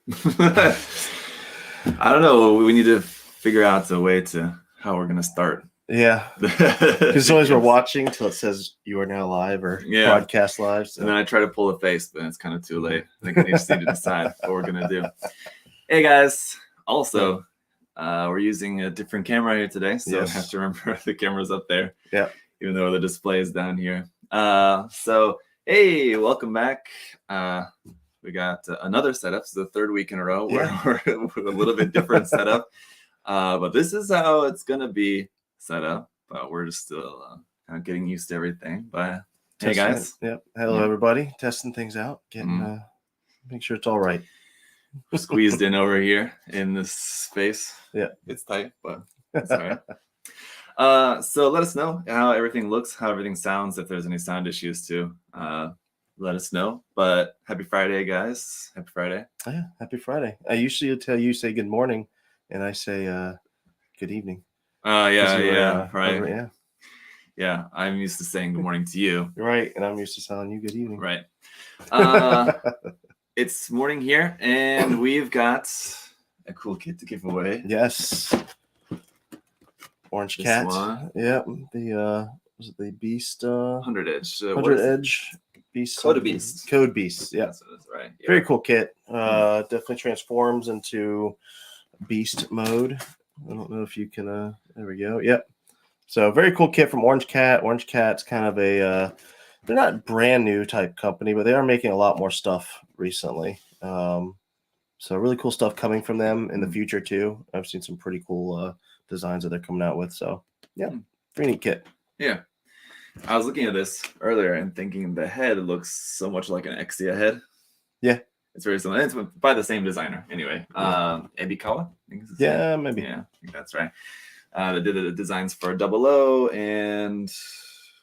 I don't know. We need to figure out a way to how we're gonna start. Yeah, because sometimes we're watching till it says you are now live or broadcast live. So. And then I try to pull a face, but it's kind of too late. I think we just need to decide what we're gonna do. Hey guys! Also, we're using a different camera here today, so I have to remember the camera's up there. Yeah. Even though the display is down here. So hey, welcome back. We got another setup. It's the third week in a row where we're with a little bit different setup. But this is how it's gonna be set up. But we're just still kind of getting used to everything. But hey guys. Yep. Hello everybody. Testing things out. Getting make sure it's all right. Squeezed in over here in this space. Yeah. It's tight, but it's all right. So let us know how everything looks, how everything sounds, if there's any sound issues too. Let us know. But happy Friday, guys. Happy Friday. Yeah, happy Friday. I usually tell you say good morning, and I say good evening. Right. Yeah, I'm used to saying good morning to you. Right, and I'm used to telling you good evening. Right. It's morning here, and we've got a cool kit to give away. Yes. Orange Cat. Yeah, was it the Beast? 100 Edge. 100 Edge Beast. Code Beast. Code Beast. Yeah. That's right. Yeah. Very cool kit. Definitely transforms into Beast mode. I don't know if you can. There we go. Yep. So very cool kit from Orange Cat. Orange Cat's kind of a. They're not brand new type company, but they are making a lot more stuff recently. So really cool stuff coming from them in the future too. I've seen some pretty cool designs that they're coming out with. So yeah, pretty neat kit. Yeah. I was looking at this earlier and thinking the head looks so much like an Exia head. Yeah. It's very similar. It's by the same designer anyway. Ebikawa? Yeah, maybe. Yeah, I think that's right. They did the designs for 00 and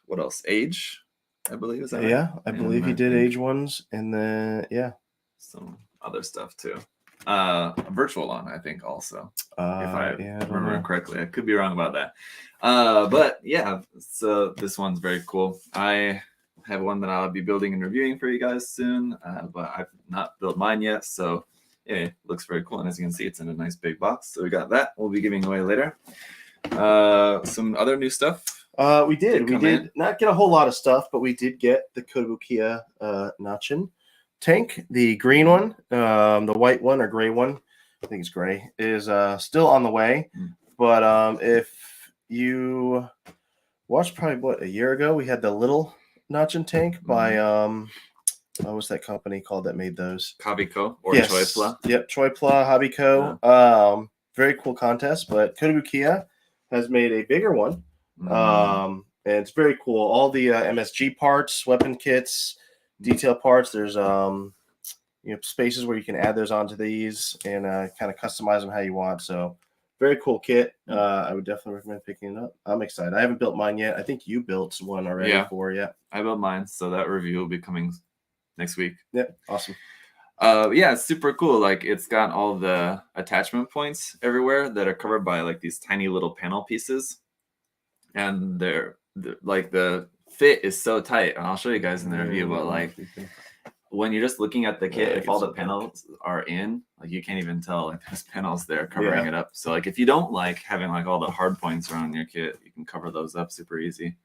what else? Age, I believe. Is that right? Yeah, I believe he did Age ones, and then some other stuff too. Virtual on, I think, also. If I remember correctly. I could be wrong about that. But yeah, so this one's very cool. I have one that I'll be building and reviewing for you guys soon, but I've not built mine yet, so yeah, it looks very cool. And as you can see, it's in a nice big box. So we got that. We'll be giving away later. Some other new stuff. We did not get a whole lot of stuff, but we did get the Kotobukiya Maschinen tank, the green one. The white one or gray one, I think it's gray, is still on the way. But if you watched probably a year ago, we had the little Maschinen tank by what was that company called that made those? Hobbyco or Choipla. Yep, Choipla, Hobbyco. Yeah. Very cool contest, but Kotobukiya has made a bigger one. And it's very cool. All the MSG parts, weapon kits, detail parts. There's spaces where you can add those onto these and kind of customize them how you want. So very cool kit. I would definitely recommend picking it up. I'm excited. I haven't built mine yet. I think you built one already. I built mine, so that review will be coming next week. Yeah, awesome. It's super cool. Like, it's got all the attachment points everywhere that are covered by like these tiny little panel pieces, and they're like the fit is so tight. And I'll show you guys in the review, but like when you're just looking at the kit, if all the panels are in, like you can't even tell like there's panels there covering it up. So like if you don't like having like all the hard points around your kit, you can cover those up super easy,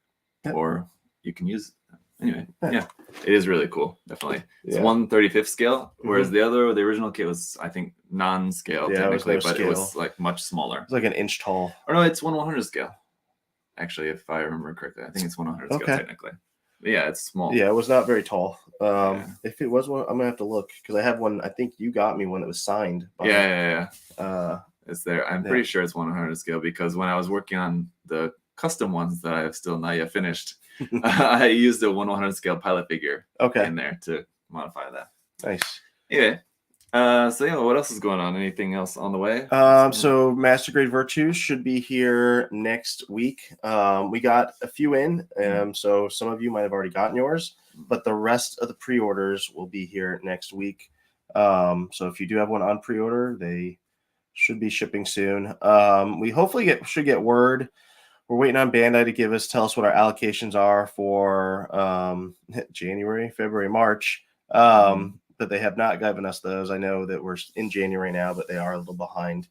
or you can use anyway. Yeah, it is really cool. Definitely, it's 1/35 scale, whereas the original kit was, I think, non-scale technically, but it was like much smaller. It's like an inch tall. Or no, it's 1/100 scale. Actually, if I remember correctly, I think it's 1/100 scale technically. But yeah, it's small. Yeah, it was not very tall. If it was one, I'm gonna have to look because I have one. I think you got me one that was signed. Yeah. It's there. I'm pretty sure it's 1/100 scale because when I was working on the custom ones that I have still not yet finished, I used a 1/100 scale pilot figure in there to modify that. Nice. Anyway, so what else is going on? Anything else on the way? So Master Grade Virtues should be here next week. We got a few in, so some of you might have already gotten yours, but the rest of the pre-orders will be here next week. So if you do have one on pre-order, they should be shipping soon. We hopefully should get word. We're waiting on Bandai to tell us what our allocations are for January, February, March. but they have not given us those. I know that we're in January now, but they are a little behind.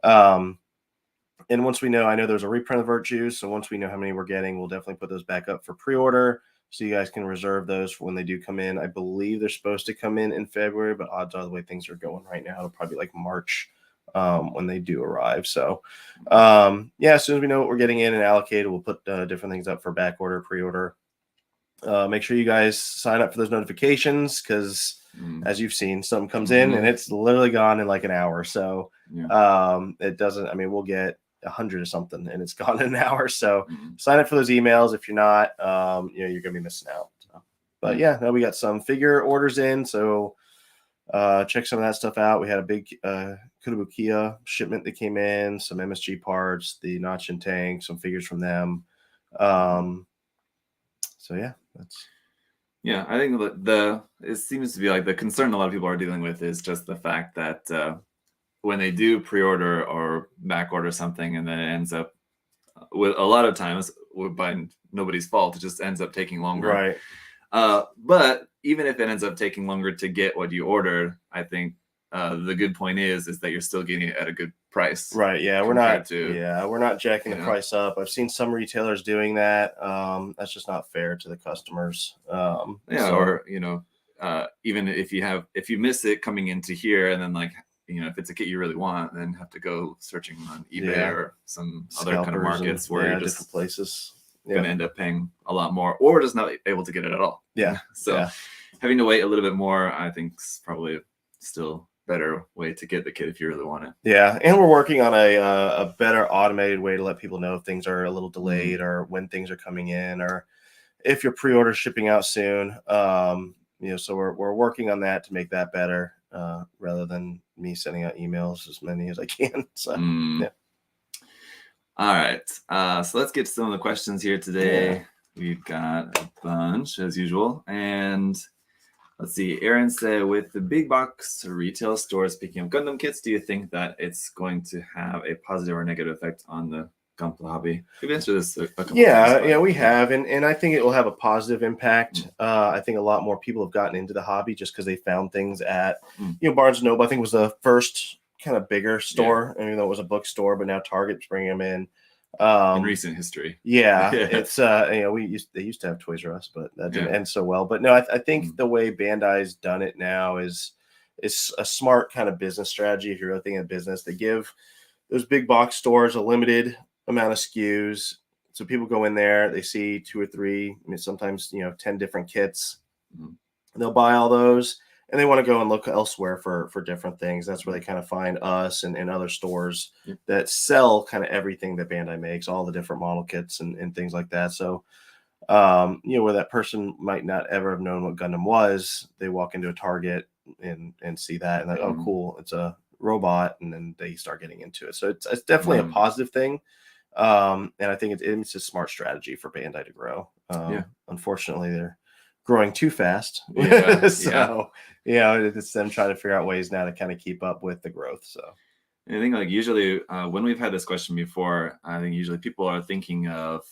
And once we know, I know there's a reprint of Virtues. So once we know how many we're getting, we'll definitely put those back up for pre-order. So you guys can reserve those for when they do come in. I believe they're supposed to come in February, but odds are the way things are going right now, it'll probably be like March when they do arrive. So yeah, as soon as we know what we're getting in and allocated, we'll put different things up for back order, pre-order. Make sure you guys sign up for those notifications because as you've seen, something comes in and it's literally gone in like an hour. So it doesn't, I mean, we'll get 100 or something and it's gone in an hour. So sign up for those emails. If you're not, you know, you're gonna be missing out. So, but yeah, now we got some figure orders in. So check some of that stuff out. We had a big Kotobukiya shipment that came in, some MSG parts, the Notch and Tank, some figures from them. So yeah, that's. Yeah, I think it seems to be like the concern a lot of people are dealing with is just the fact that when they do pre-order or back order something and then it ends up with a lot of times by nobody's fault, it just ends up taking longer. Right. But even if it ends up taking longer to get what you ordered, I think the good point is that you're still getting it at a good price. Right. Yeah, we're not jacking the price up. I've seen some retailers doing that. That's just not fair to the customers. Or you know, even if you miss it coming into here and then like, you know, if it's a kit you really want, then have to go searching on eBay or some other kind of markets where you're just different places going to end up paying a lot more or just not able to get it at all. Yeah. So having to wait a little bit more, I think is probably still better way to get the kit if you really want it. Yeah, and we're working on a better automated way to let people know if things are a little delayed or when things are coming in or if your pre-order shipping out soon. You know, so we're working on that to make that better rather than me sending out emails as many as I can. So yeah. All right. So let's get to some of the questions here today. Yeah. We've got a bunch as usual. And let's see. Aaron said, with the big box retail stores picking up Gundam kits, do you think that it's going to have a positive or negative effect on the Gunpla hobby? We've answered this a couple times. Yeah, we have. And I think it will have a positive impact. I think a lot more people have gotten into the hobby just because they found things at, you know, Barnes & Noble, I think was the first kind of bigger store. I mean, it was a bookstore, but now Target's bringing them in. In recent history. Yeah, it's you know, they used to have Toys R Us, but that didn't end so well. But no, I think the way Bandai's done it now is a smart kind of business strategy. If you're really thinking of business, they give those big box stores a limited amount of SKUs, so people go in there, they see 2 or 3, I mean, sometimes 10 different kits. They'll buy all those, and they want to go and look elsewhere for different things. That's where they kind of find us and other stores that sell kind of everything that Bandai makes, all the different model kits and things like that. So, where that person might not ever have known what Gundam was, they walk into a Target and see that and like, oh, cool, it's a robot, and then they start getting into it. So it's definitely a positive thing. And I think it's a smart strategy for Bandai to grow. Unfortunately, they're growing too fast. So it's them trying to figure out ways now to kind of keep up with the growth. So I think like usually when we've had this question before, I think usually people are thinking of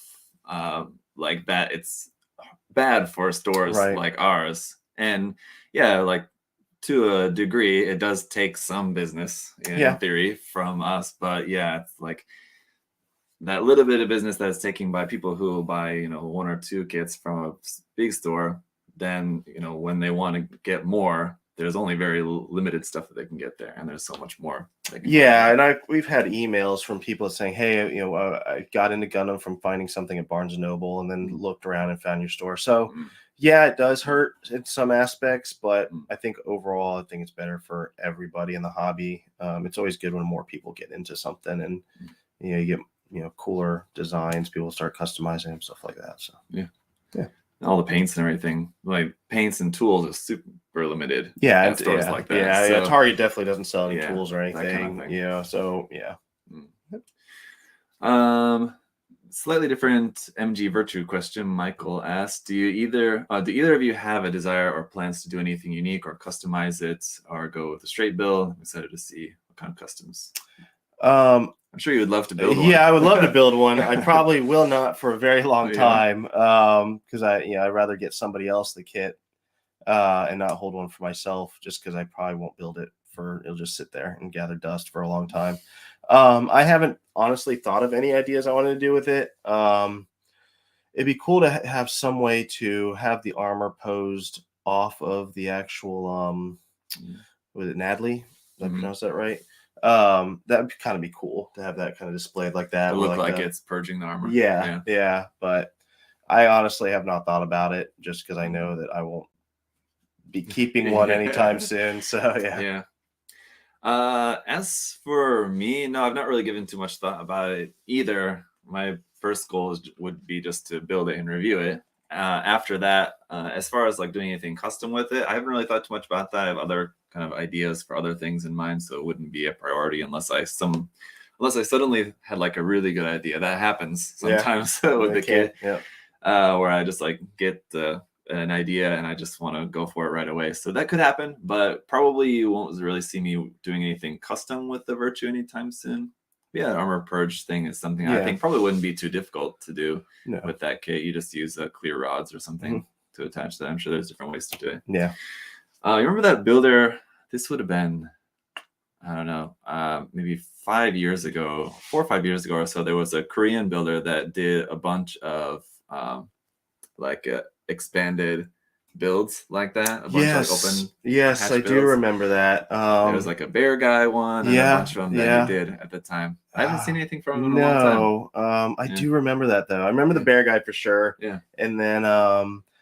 like that it's bad for stores like ours. And like to a degree, it does take some business in theory from us. But it's like that little bit of business that's taken by people who will buy, 1 or 2 kits from a big store. Then, when they want to get more, there's only very limited stuff that they can get there. And there's so much more. And we've had emails from people saying, hey, I got into Gundam from finding something at Barnes & Noble and then looked around and found your store. So it does hurt in some aspects, but I think overall, I think it's better for everybody in the hobby. It's always good when more people get into something and, you get, cooler designs, people start customizing them, stuff like that. So, all the paints and everything, like paints and tools is super limited. At stores like that. So, Target definitely doesn't sell any tools or anything. Slightly different MG Virtue question. Michael asked, do either of you have a desire or plans to do anything unique or customize it or go with a straight build? I'm excited to see what kind of customs. I'm sure you would love to build one. I would love to build one. I probably will not for a very long time because I'd rather get somebody else the kit and not hold one for myself just because I probably won't build it it'll just sit there and gather dust for a long time. I haven't honestly thought of any ideas I wanted to do with it. It'd be cool to have some way to have the armor posed off of the actual, was it Nadley? Did I pronounce that right? That would kind of be cool to have that kind of displayed like that. It look like it's purging the armor. Yeah. But I honestly have not thought about it just because I know that I won't be keeping one anytime soon. So yeah. As for me, no, I've not really given too much thought about it either. My first goal would be just to build it and review it. After that, as far as like doing anything custom with it, I haven't really thought too much about that. I have other kind of ideas for other things in mind, so it wouldn't be a priority unless I suddenly had like a really good idea. That happens sometimes with the kit, where I just like get an idea and I just want to go for it right away. So that could happen, but probably you won't really see me doing anything custom with the Virtue anytime soon. Yeah, armor purge thing is something I think probably wouldn't be too difficult to do with that kit. You just use clear rods or something to attach that. I'm sure there's different ways to do it. Yeah. You remember that builder? This would have been, I don't know, maybe 4 or 5 years ago or so. There was a Korean builder that did a bunch of expanded builds like that. A bunch of open. Yes, I do remember that. There was like a bear guy one and a bunch of them that he did at the time. I haven't seen anything from him in a long time. I do remember that though. I remember the bear guy for sure. Yeah. And then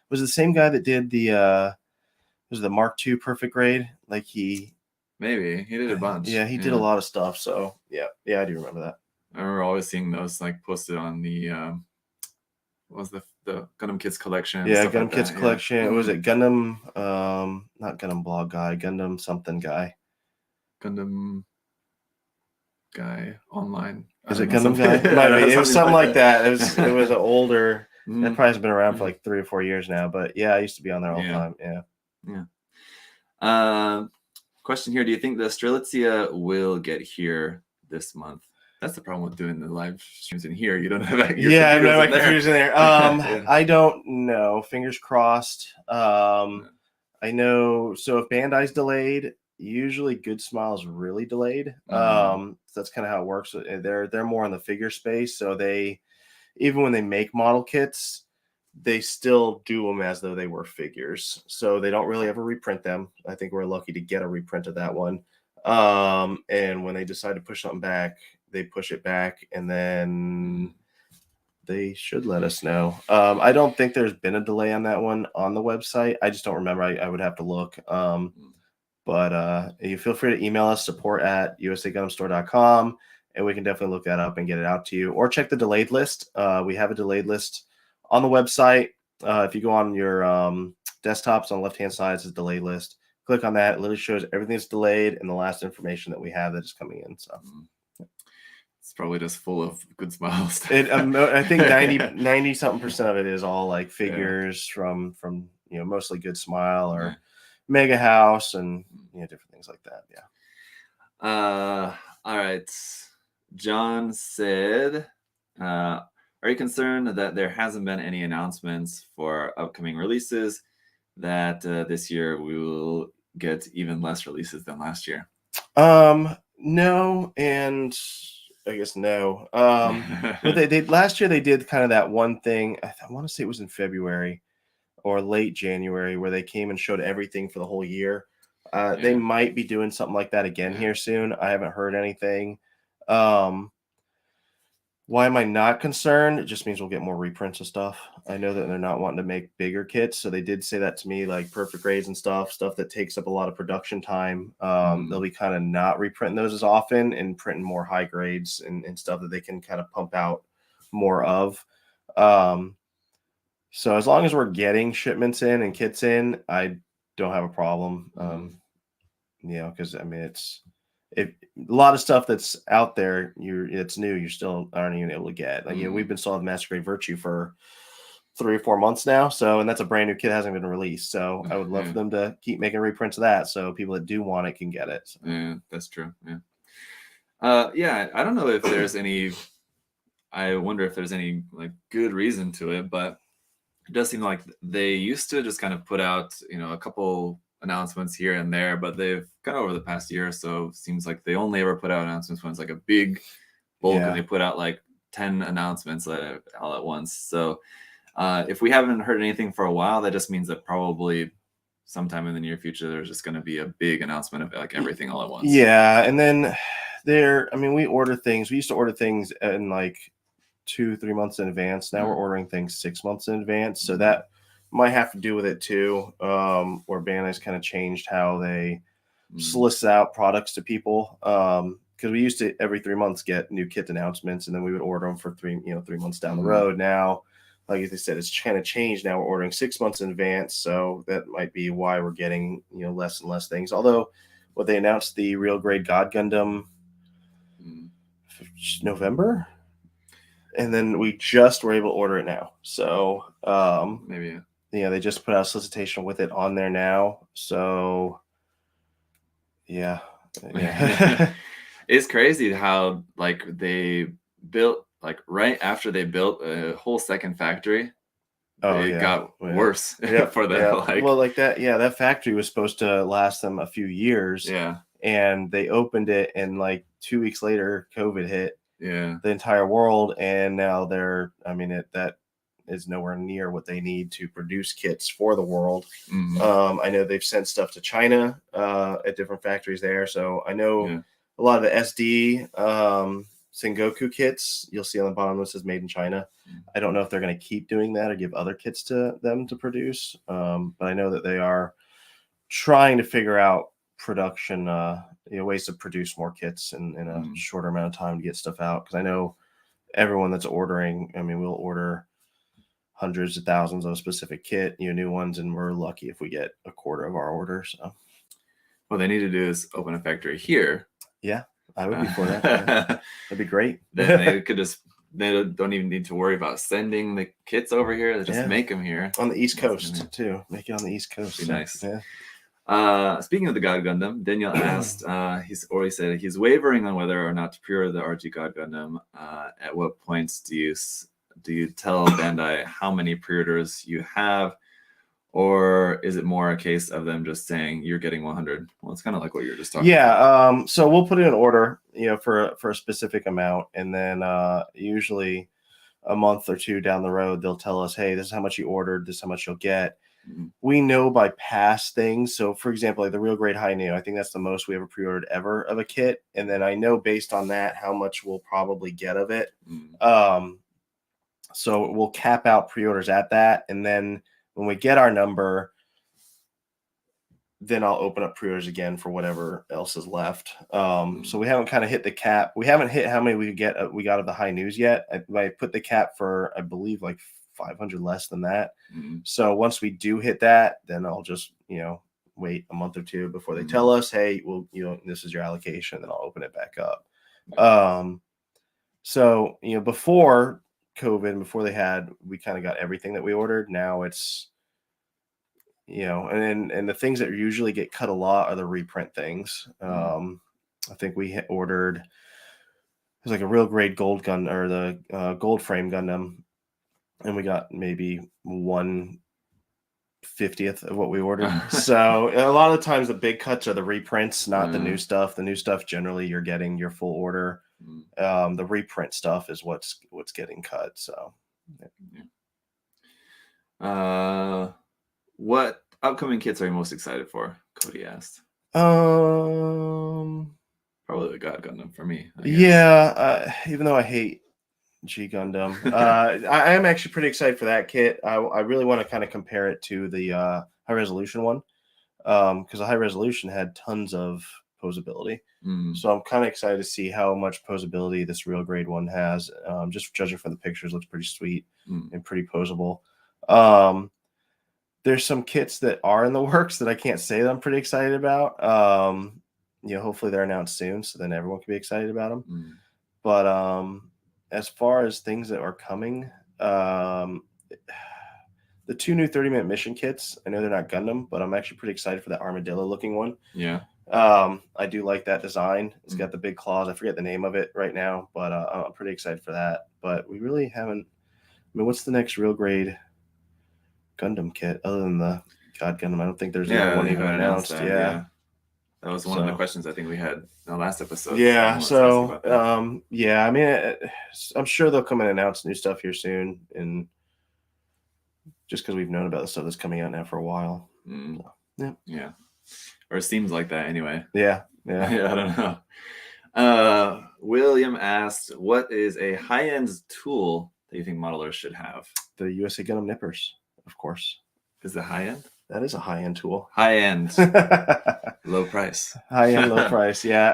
was it the same guy that did the Mark II perfect grade? Like maybe he did a bunch. Yeah, he did a lot of stuff. So yeah, I do remember that. I remember always seeing those like posted on the what was the Gundam Kids collection. Yeah, Gundam Kids collection. Yeah. Was it Gundam? Not Gundam blog guy. Gundam something guy. Gundam guy online. Is it Gundam guy? It was something like that. It was an older. It probably has been around for like 3 or 4 years now. But yeah, I used to be on there all the time. Yeah. Question here: do you think the Strelitzia will get here this month? That's the problem with doing the live streams in here. You don't have your computers in there. I don't know. Fingers crossed. I know. So if Bandai's delayed, usually Good Smile is really delayed. So that's kind of how it works. They're more in the figure space. So they, even when they make model kits, they still do them as though they were figures. So they don't really ever reprint them. I think we're lucky to get a reprint of that one. And when they decide to push something back, they push it back, and then they should let us know. I don't think there's been a delay on that one on the website. I just don't remember. I would have to look. But you feel free to email us, support@usagundamstore.com, and we can definitely look that up and get it out to you. Or check the delayed list. We have a delayed list on the website. If you go on your desktops on the left-hand side, it's a delayed list. Click on that. It literally shows everything that's delayed and the last information that we have that is coming in. So it's probably just full of Good Smiles. I think 90-something% of it is all like figures from mostly Good Smile or Mega House and different things like that. Yeah. All right. John said, are you concerned that there hasn't been any announcements for upcoming releases, that this year we will get even less releases than last year? No, and I guess no. But they last year they did kind of that one thing. I want to say it was in February or late January where they came and showed everything for the whole year. They might be doing something like that again here soon. I haven't heard anything. Why am I not concerned? It just means we'll get more reprints of stuff. I know that they're not wanting to make bigger kits, so they did say that to me, like perfect grades and stuff that takes up a lot of production time. They'll be kind of not reprinting those as often and printing more high grades and stuff that they can kind of pump out more of. So as long as we're getting shipments in and kits in, I don't have a problem. Because I mean a lot of stuff that's out there, it's new, you still aren't even able to get. Like we've been selling Master Grade Virtue for 3 or 4 months now, and that's a brand new kit, hasn't been released. So I would love for them to keep making reprints of that, so people that do want it can get it. So. Yeah, that's true. I don't know if there's any. I wonder if there's any like good reason to it, but it does seem like they used to just kind of put out, a couple announcements here and there, but they've kind of over the past year or so, seems like they only ever put out announcements when it's like a big bulk, Yeah. and they put out like 10 announcements all at once. So if we haven't heard anything for a while, that just means that probably sometime in the near future, there's just going to be a big announcement of like everything all at once. Yeah, and then we order things. We used to order things in like 2-3 months in advance. Now we're ordering things 6 months in advance. So that might have to do with it too. Where Bandai's kind of changed how they solicit out products to people. Because we used to every 3 months get new kit announcements, and then we would order them for 3 months down the road. Now, like I said, it's kind of changed. Now we're ordering 6 months in advance, so that might be why we're getting less and less things. Although, what they announced the real grade God Gundam November, and then we just were able to order it now. So maybe they just put out a solicitation with it on there now. So yeah. It's crazy how like they built like right after they built a whole second factory. It got worse for them. Like that. Yeah, that factory was supposed to last them a few years. Yeah. And they opened it, and like 2 weeks later, COVID hit. Yeah. The entire world, and now that is nowhere near what they need to produce kits for the world. I know they've sent stuff to China at different factories there. So I know a lot of the SD Sengoku kits you'll see on the bottom list is made in China. I don't know if they're going to keep doing that or give other kits to them to produce. But I know that they are trying to figure out production ways to produce more kits in a shorter amount of time to get stuff out. Because I know everyone that's ordering, we'll order hundreds of thousands of a specific kit, new ones, and we're lucky if we get a quarter of our order. So what they need to do is open a factory here. Yeah, I would be for that. That'd be great. Then they could they don't even need to worry about sending the kits over here. They just make them here on the East Coast too. Make it on the East Coast. Be nice. Yeah. Speaking of the God Gundam, Daniel asked, he said he's wavering on whether or not to pre-order the RG God Gundam. At what points do you tell Bandai how many pre-orders you have, or is it more a case of them just saying you're getting 100? Well, it's kind of like what you were just talking about. So we'll put in an order, for a specific amount, and then usually a month or two down the road, they'll tell us, hey, this is how much you ordered, this is how much you'll get. We know by past things. So, for example, like the real grade high new, I think that's the most we ever pre-ordered ever of a kit. And then I know based on that how much we'll probably get of it. So we'll cap out pre-orders at that. And then when we get our number, then I'll open up pre-orders again for whatever else is left. So we haven't kind of hit the cap. We haven't hit how many we got of the high news yet. I put the cap for, I believe, like 500 less than that. So once we do hit that, then I'll just wait a month or two before they tell us, hey, well, this is your allocation, then I'll open it back up. So before COVID, before we kind of got everything that we ordered. Now it's and the things that usually get cut a lot are the reprint things. I think we ordered, it was like a real grade gold gun, or the gold frame Gundam, and we got maybe 1/50th of what we ordered. So a lot of the times the big cuts are the reprints, not the new stuff. The new stuff, generally you're getting your full order. The reprint stuff is what's getting cut. So what upcoming kits are you most excited for? Cody asked. Probably the God Gundam for me. Even though I hate G Gundam, I am actually pretty excited for that kit. I really want to kind of compare it to the high resolution one, because the high resolution had tons of posability. So I'm kind of excited to see how much posability this real grade one has. Just judging from the pictures, looks pretty sweet and pretty posable. There's some kits that are in the works that I can't say that I'm pretty excited about. Hopefully they're announced soon, so then everyone can be excited about them. But as far as things that are coming, the 2 new 30-minute mission kits, I know they're not Gundam, but I'm actually pretty excited for that armadillo looking one. Yeah. I do like that design. It's got the big claws. I forget the name of it right now, but I'm pretty excited for that. But we really haven't. What's the next real grade Gundam kit other than the God Gundam. I don't think there's Yeah, another one they even haven't announced. that, Yeah. That was one of the So, questions I think we had in the last episode. yeah. Someone was asking So, about that. yeah. I mean, I'm sure they'll come and announce new stuff here soon, and just because we've known about the stuff that's coming out now for a while. Mm. So, Yeah. Or it seems like that anyway. Yeah. Yeah, I don't know. William asked, what is a high-end tool that you think modelers should have? The USA Gundam nippers, of course. Is it high-end? That is a high-end tool. High-end. Low price. High-end, low price. Yeah.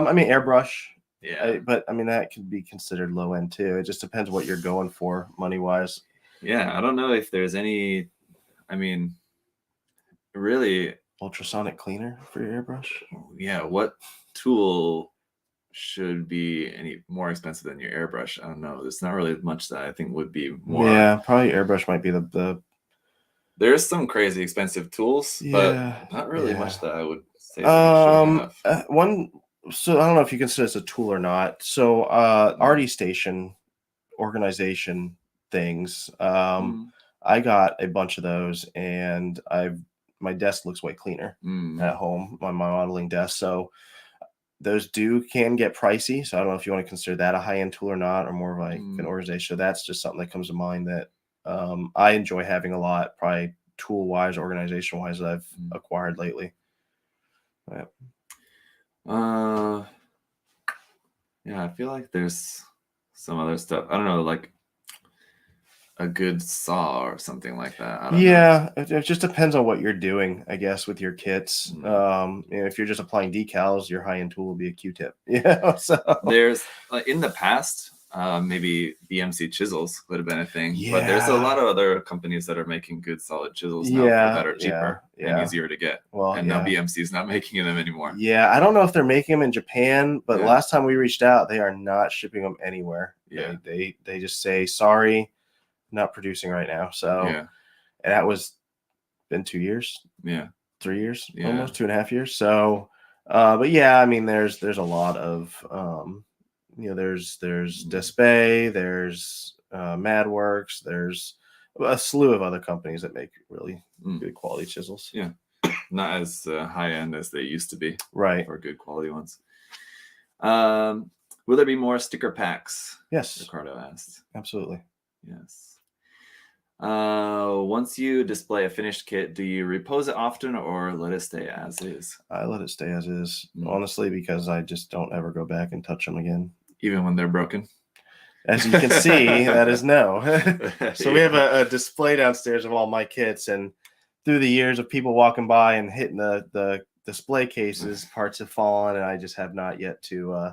I mean, airbrush. Yeah. But I mean, that could be considered low-end too. It just depends what you're going for money-wise. Yeah. I don't know if there's any, I mean, really. Ultrasonic cleaner for your airbrush? Yeah. What tool should be any more expensive than your airbrush? I don't know. There's not really much that I think would be more. Yeah, probably airbrush might be the There's some crazy expensive tools, Yeah, but not really yeah. much that I would say that you should have. One. So I don't know if you consider this a tool or not. So RD station organization things. I got a bunch of those, and my desk looks way cleaner at home on my modeling desk. So those can get pricey. So I don't know if you want to consider that a high-end tool or not, or more of like an organization. So that's just something that comes to mind that I enjoy having a lot, probably tool-wise, organization-wise, that I've acquired lately. Yeah, I feel like there's some other stuff. I don't know, like a good saw or something like that. I don't know. It just depends on what you're doing, I guess, with your kits. If you're just applying decals, your high-end tool will be a Q-tip. So there's in the past, maybe BMC chisels would have been a thing, but there's a lot of other companies that are making good solid chisels now that are cheaper and easier to get. Well, now BMC is not making them anymore. Yeah, I don't know if they're making them in Japan, but last time we reached out, they are not shipping them anywhere. Yeah, they just say sorry, not producing right now. So and that was been 2 years. 3 years, almost 2.5 years. So but yeah, I mean there's a lot of there's Despay, there's Madworks, there's a slew of other companies that make really good quality chisels. Yeah, not as high end as they used to be, right? For good quality ones. Will there be more sticker packs? Yes, Ricardo asked. Absolutely. Yes. Once you display a finished kit, do you repose it often or let it stay as is? I let it stay as is, honestly, because I just don't ever go back and touch them again. Even when they're broken? As you can see, that is no. So we have a display downstairs of all my kits, and through the years of people walking by and hitting the display cases, parts have fallen, and I just have not yet to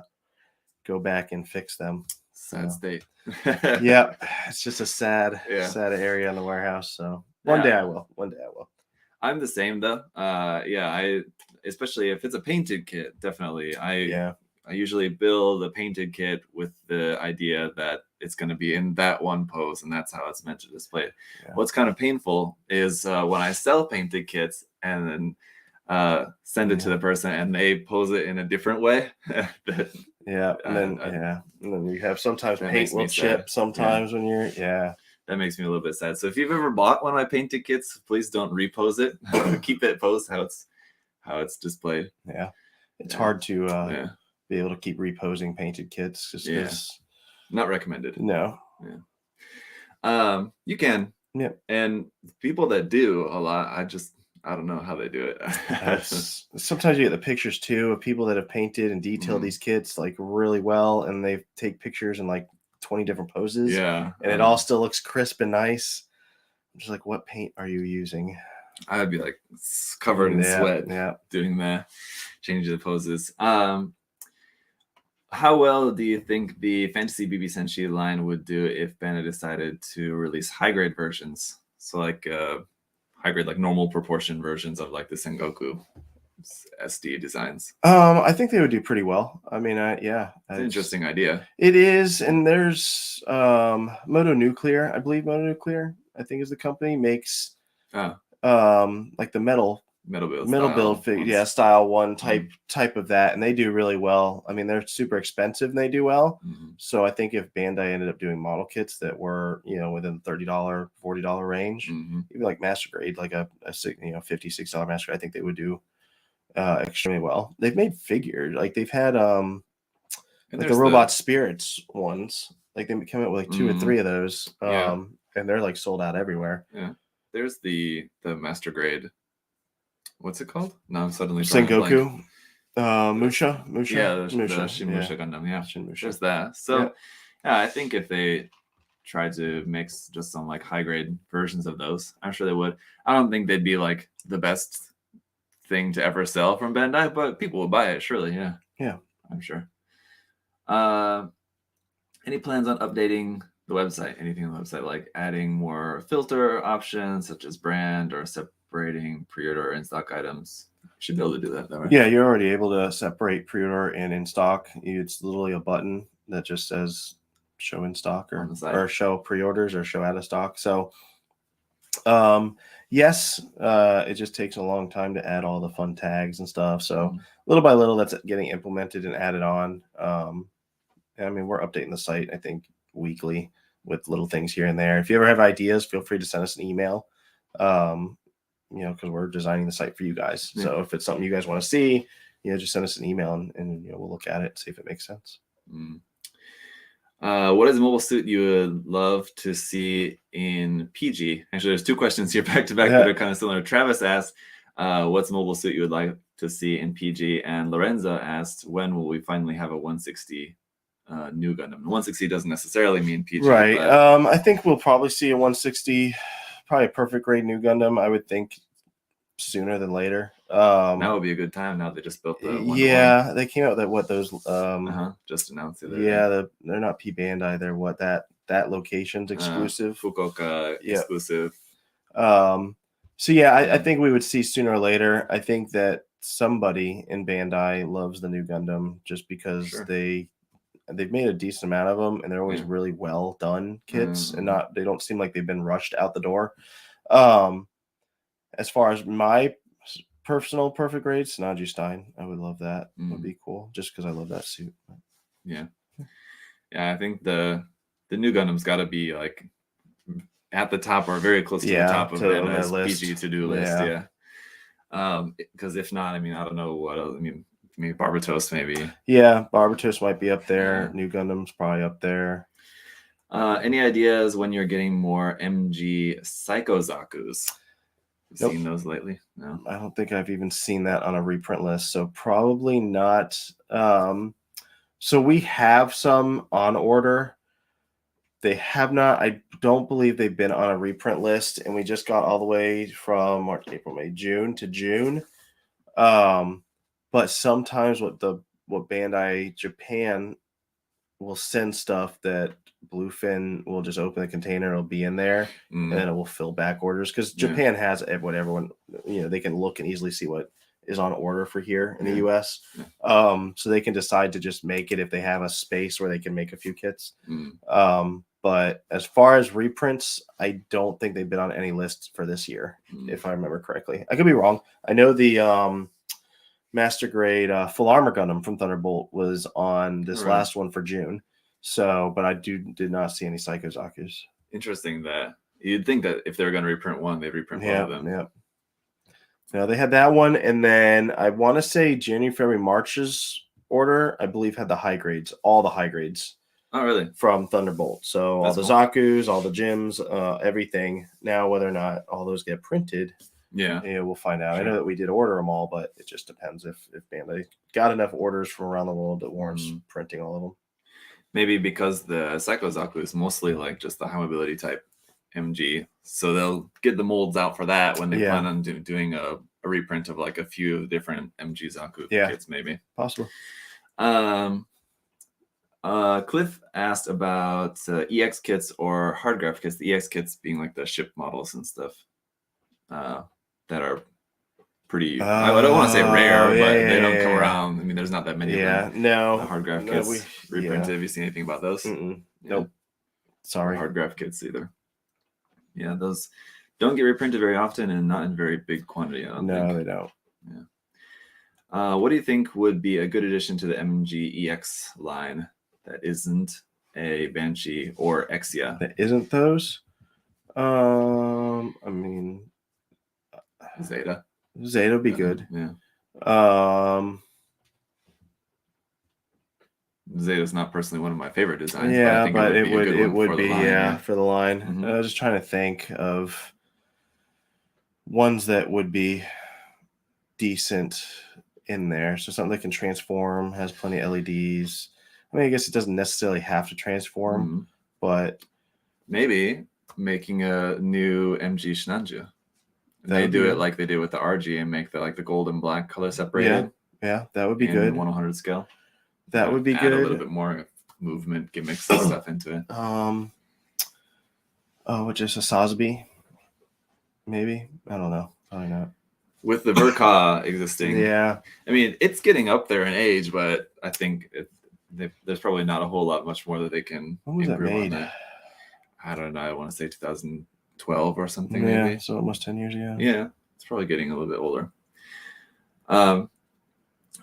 go back and fix them. Sad state. Yeah, it's just a sad area in the warehouse. So one day I will. I'm the same though. I especially if it's a painted kit, definitely. I usually build a painted kit with the idea that it's going to be in that one pose, and that's how it's meant to display it. What's kind of painful is when I sell painted kits and then send it to the person and they pose it in a different way. And then you have sometimes paint will chip sometimes when you're that makes me a little bit sad. So if you've ever bought one of my painted kits, please don't repose it. Keep it posed how it's displayed. It's hard to be able to keep reposing painted kits just because not recommended. No. You can. And people that do a lot, I don't know how they do it. Sometimes you get the pictures too of people that have painted and detailed these kits like really well, and they take pictures in like 20 different poses. And it all still looks crisp and nice. I'm just like, what paint are you using? I'd be like covered in sweat doing that, changing the poses. How well do you think the Fantasy BB Senshi line would do if Bandai decided to release high grade versions? So like high grade, like normal proportion versions of like the Sengoku SD designs. I think they would do pretty well. I mean, it's an interesting idea. It is, and there's Moto Nuclear, I believe. Moto Nuclear, I think, is the company makes like the metal Middle build yeah, style one type of that, and they do really well. I mean, they're super expensive and they do well. So I think if Bandai ended up doing model kits that were, you know, within the $30, $40 range, even like master grade, like a $56 master grade, I think they would do extremely well. They've made figures, like they've had like the Robot Spirits ones, like they came out with like 2 or 3 of those, and they're like sold out everywhere. Yeah, there's the master grade. What's it called? No, I'm suddenly Sengoku. Musha. Yeah, the Shimusha Gundam. Yeah, Shinmusha. There's that. So, yeah, I think if they tried to mix just some like high grade versions of those, I'm sure they would. I don't think they'd be like the best thing to ever sell from Bandai, but people will buy it surely. Yeah, I'm sure. Any plans on updating the website? Anything on the website, like adding more filter options such as brand or separating pre-order and stock items? You should be able to do that though, right? Yeah, you're already able to separate pre-order and in stock. It's literally a button that just says show in stock or show pre-orders or show out of stock. So yes, it just takes a long time to add all the fun tags and stuff. So little by little that's getting implemented and added on. I mean, we're updating the site, I think, weekly with little things here and there. If you ever have ideas, feel free to send us an email. You know, because we're designing the site for you guys. So if it's something you guys want to see, you know, just send us an email and you know, we'll look at it, see if it makes sense. What is a mobile suit you would love to see in PG? Actually, there's 2 questions here back to back that are kind of similar. Travis asked, what's a mobile suit you would like to see in PG? And Lorenza asked, when will we finally have a 160 new Gundam? 160 doesn't necessarily mean PG. Right. I think we'll probably see a 160, probably a perfect grade new Gundam, I would think, sooner than later. That would be a good time. Now they just built the one. Yeah, they came out with those just announced it. They're not P Bandai, they're what that location's exclusive. Fukuoka exclusive. So yeah, I think we would see sooner or later. I think that somebody in Bandai loves the new Gundam just because they've made a decent amount of them and they're always really well done kits and they don't seem like they've been rushed out the door. As far as my personal perfect grade, Sanaji Stein, I would love that. Would be cool just because I love that suit. Yeah, I think the new Gundam's got to be like at the top or very close to the top of Bandai's PG to-do list. Because if not, I mean, I don't know what else. I mean, maybe Barbatos, maybe. Yeah, Barbatos might be up there. New Gundam's probably up there. Any ideas when you're getting more MG Psycho Zakus? Seen those lately? No, I don't think I've even seen that on a reprint list, so probably not. So we have some on order. They have not. I don't believe they've been on a reprint list, and we just got all the way from March, April, May, June to June. But sometimes what Bandai Japan will send stuff that Bluefin will just open the container, it'll be in there, and then it will fill back orders because Japan has what everyone, you know, they can look and easily see what is on order for here in the US. So they can decide to just make it if they have a space where they can make a few kits. But as far as reprints, I don't think they've been on any list for this year, if I remember correctly. I could be wrong. I know the Master Grade Full Armor Gundam from Thunderbolt was on this last one for June. So, but I did not see any Psycho Zakus. Interesting that you'd think that if they were going to reprint one, they'd reprint both of them. Yeah. No, they had that one, and then I want to say January, February, March's order, I believe, had the high grades, all the high grades. Oh, really? From Thunderbolt. So that's all the Zakus, all the Gyms, everything. Now, whether or not all those get printed, we'll find out. Sure. I know that we did order them all, but it just depends if Bandai got enough orders from around the world that warrants printing all of them. Maybe because the Psycho Zaku is mostly like just the high mobility type MG, so they'll get the molds out for that when they plan on doing a reprint of like a few different MG Zaku kits, maybe. Possible. Cliff asked about EX kits or hard graph kits. The EX kits being like the ship models and stuff that are pretty. I don't want to say rare, but they don't come around. I mean, there's not that many. Yeah, of them. No. The hard graph kits reprinted. Have you seen anything about those? Nope. Sorry. Hard graph kits either. Yeah, those don't get reprinted very often and not in very big quantity. I don't No, think. they don't. What do you think would be a good addition to the MGEX line that isn't a Banshee or Exia? That isn't those. I mean, Zeta. Zeta would be good. Yeah. Um, Zeta's not personally one of my favorite designs. yeah, but I think but it would be it would be line, for the line. Mhm. I was just trying to think of ones that would be decent in there. So something that can transform, has plenty of LEDs. I mean, I guess it doesn't necessarily have to transform, Mhm. but maybe making a new MG Shinanju. That They would do be it good. like they did with the RG and make the gold and black color separated yeah, that would be in good. 1/100 scale. That would be add a little good. bit more movement gimmicks and stuff into it. Just a Sosby, maybe. I don't know. Probably not. With the Verka existing, Yeah, I mean, it's getting up there in age, but I think there's probably not a whole lot much more that they can when was that improve on made? that. I don't know. I want to say 2012 or something, Yeah, maybe. so almost 10 years ago. Yeah, it's probably getting a little bit older.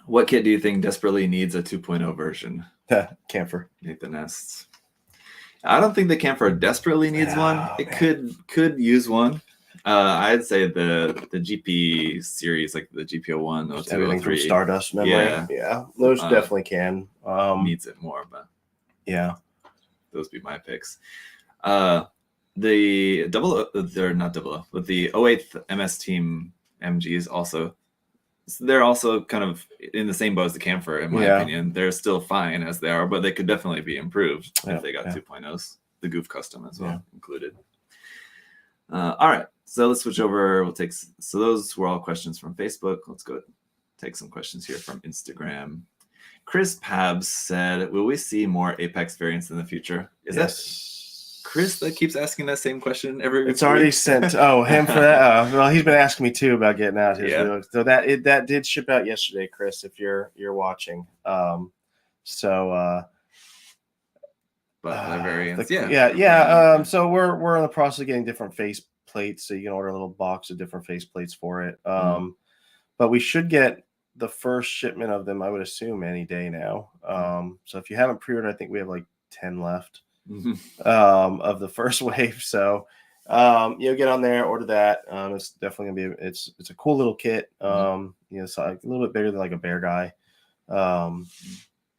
What kit do you think desperately needs a 2.0 version? Camphor. Nathan asks. I don't think the Camphor desperately needs one. It could use one. I'd say the GP series, like the GP01, 02, Everything 03, from Stardust memory. Yeah, those definitely can. Needs it more, but yeah, those would be my picks. The they're not double O, but the 08th MS Team MGs also, they're also kind of in the same boat as the Camphor, in my opinion. They're still fine as they are, but they could definitely be improved if they got 2.0s. The Goof Custom as well included. All right, so let's switch over. So those were all questions from Facebook. Let's go take some questions here from Instagram. Chris Pabs said, will we see more Apex variants in the future? Is that Chris that keeps asking that same question every week? It's already sent. Oh, him for that. Well, he's been asking me too about getting out his videos. So that did ship out yesterday, Chris, if you're watching. But the variants, so we're in the process of getting different face plates, so you can order a little box of different face plates for it. But we should get the first shipment of them, I would assume, any day now. So if you haven't pre-ordered, I think we have like 10 left of the first wave. So get on there, order that. It's definitely gonna be it's a cool little kit. It's like a little bit bigger than like a bear guy.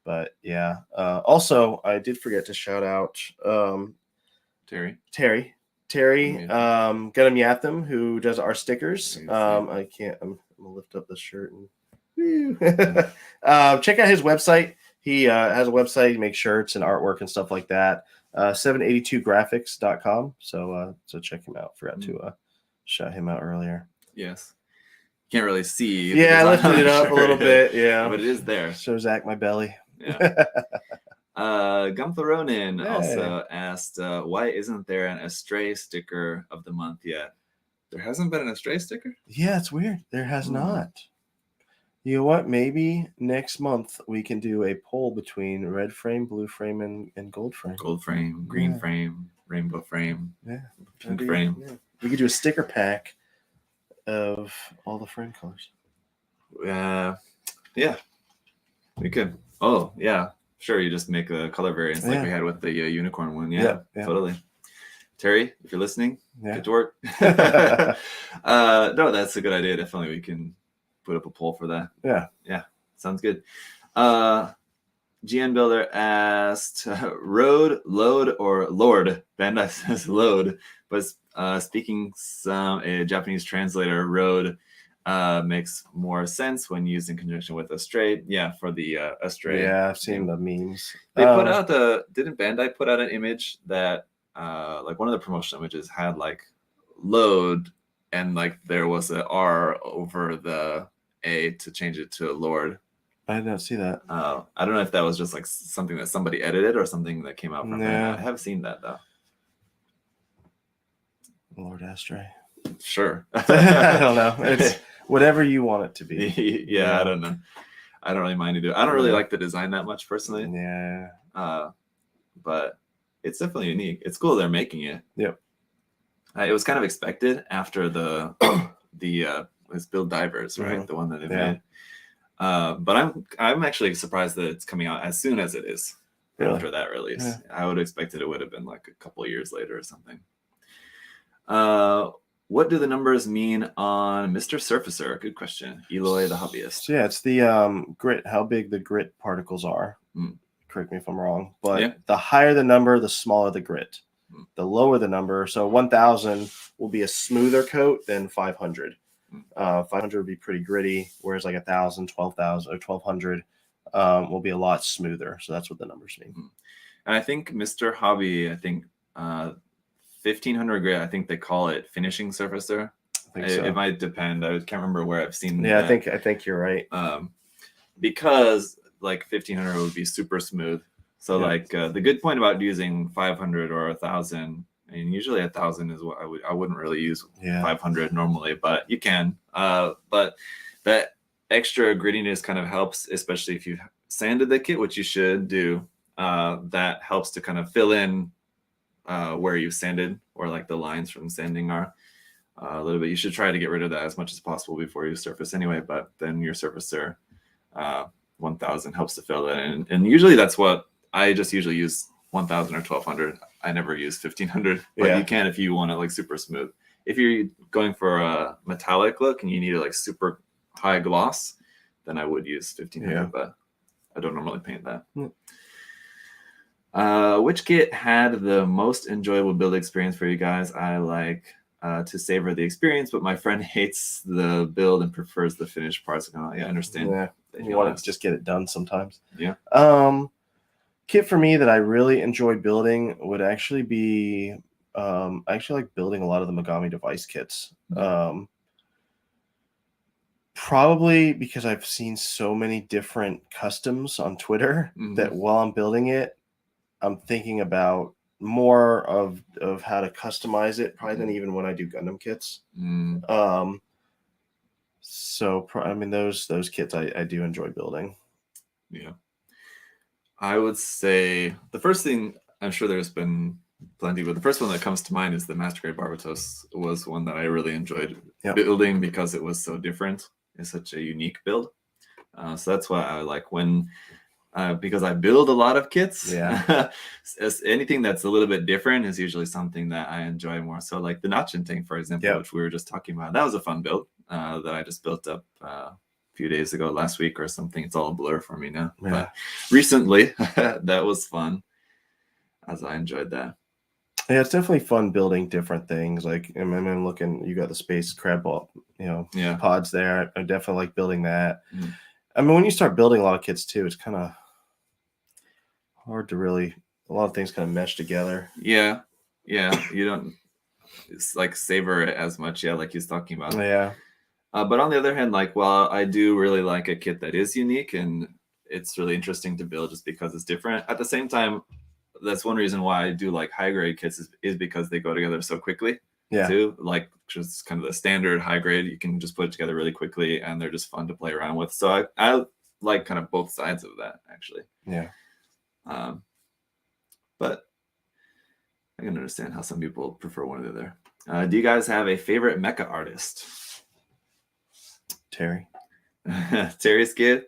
But yeah. Also, I did forget to shout out Terry, Gundam Yatham, who does our stickers. I'm gonna lift up this shirt and check out his website. He has a website. He makes shirts and artwork and stuff like that. 782graphics.com. So check him out. Forgot to shout him out earlier. Yes. Can't really see. Yeah, I lifted it up a little bit. Yeah, but it is there. Show Zach my belly. Yeah. Gunpla Ronin also asked, why isn't there an Astray sticker of the month yet? There hasn't been an Astray sticker? Yeah, it's weird. There has not. You know what? Maybe next month we can do a poll between red frame, blue frame, and gold frame. Gold frame, green frame, rainbow frame, pink frame. Yeah. We could do a sticker pack of all the frame colors. Yeah, we could. Oh, yeah. Sure, you just make a color variants like we had with the unicorn one. Yeah, totally. Terry, if you're listening, get to work. No, that's a good idea. Definitely, we can put up a poll for that. Yeah, sounds good. GN Builder asked, Road, Load, or Lord? Bandai says Load, but speaking a Japanese translator, Road makes more sense when used in conjunction with Astray. Yeah, for the Astray. Yeah, I've seen the memes. They put out didn't Bandai put out an image that like one of the promotional images had like load and like there was a R over the A to change it to Lord. I did not see that. I don't know if that was just like something that somebody edited or something that came out from Bandai. I haven't seen that though. Lord Astray. Sure. I don't know. It's whatever you want it to be. Yeah, I don't know. I don't really mind either. I don't really like the design that much personally. Yeah. But it's definitely unique. It's cool they're making it. Yep. It was kind of expected after the it's Build Divers, right? The one that they made. But I'm actually surprised that it's coming out as soon as it is after that release. Yeah. I would have expected it would have been like a couple of years later or something. What do the numbers mean on Mr. Surfacer? Good question. Eloy the hobbyist. So yeah, it's the grit, how big the grit particles are. Correct me if I'm wrong, but the higher the number, the smaller the grit. The lower the number, so 1000 will be a smoother coat than 500. 500 would be pretty gritty, whereas like 1000, 12,000, or 1200 will be a lot smoother. So that's what the numbers mean. And I think Mr. Hobby, 1500 grit, I think they call it finishing surfacer. I think so. It might depend. I can't remember where I've seen. Yeah, that. I think you're right. Because like 1500 would be super smooth. So like the good point about using 500 or 1000, and usually 1000 is what I wouldn't really use 500 normally, but you can. But that extra grittiness kind of helps, especially if you've sanded the kit, which you should do. That helps to kind of fill in where you've sanded, or like the lines from sanding are a little bit. You should try to get rid of that as much as possible before you surface anyway, but then your surfacer 1000 helps to fill it in. And usually that's what I just usually use, 1000 or 1200. I never use 1500, but you can if you want it like super smooth. If you're going for a metallic look and you need a like super high gloss, then I would use 1500, but I don't normally paint that. Which kit had the most enjoyable build experience for you guys? I like to savor the experience, but my friend hates the build and prefers the finished parts. I understand. Yeah, you want to just get it done sometimes. Yeah. Kit for me that I really enjoyed building would actually be, I actually like building a lot of the Megami device kits. Probably because I've seen so many different customs on Twitter that while I'm building it, I'm thinking about more of how to customize it probably than even when I do Gundam kits. So I mean those kits I do enjoy building. Yeah. I would say the first thing, I'm sure there's been plenty, but the first one that comes to mind is the Master Grade Barbatos. Was one that I really enjoyed building because it was so different. It's such a unique build. So that's why I like when, because I build a lot of kits. Anything that's a little bit different is usually something that I enjoy more. So like the Nachinteng, for example, which we were just talking about, that was a fun build that I just built up few days ago, last week or something. It's all a blur for me now. But recently, that was fun, as I enjoyed that. Yeah, it's definitely fun building different things. Like I'm looking, you got the space crab ball, pods there. I definitely like building that. I mean, when you start building a lot of kits too, it's kind of hard to really, a lot of things kind of mesh together. Yeah, you don't like savor it as much. Yeah, like he's talking about. Yeah. But on the other hand, like, well, I do really like a kit that is unique and it's really interesting to build just because it's different. At the same time, that's one reason why I do like high grade kits is because they go together so quickly. Too, like just kind of the standard high grade, you can just put it together really quickly and they're just fun to play around with. So I like kind of both sides of that actually. Yeah. But I can understand how some people prefer one or the other. Do you guys have a favorite mecha artist? Terry. Terry's kid.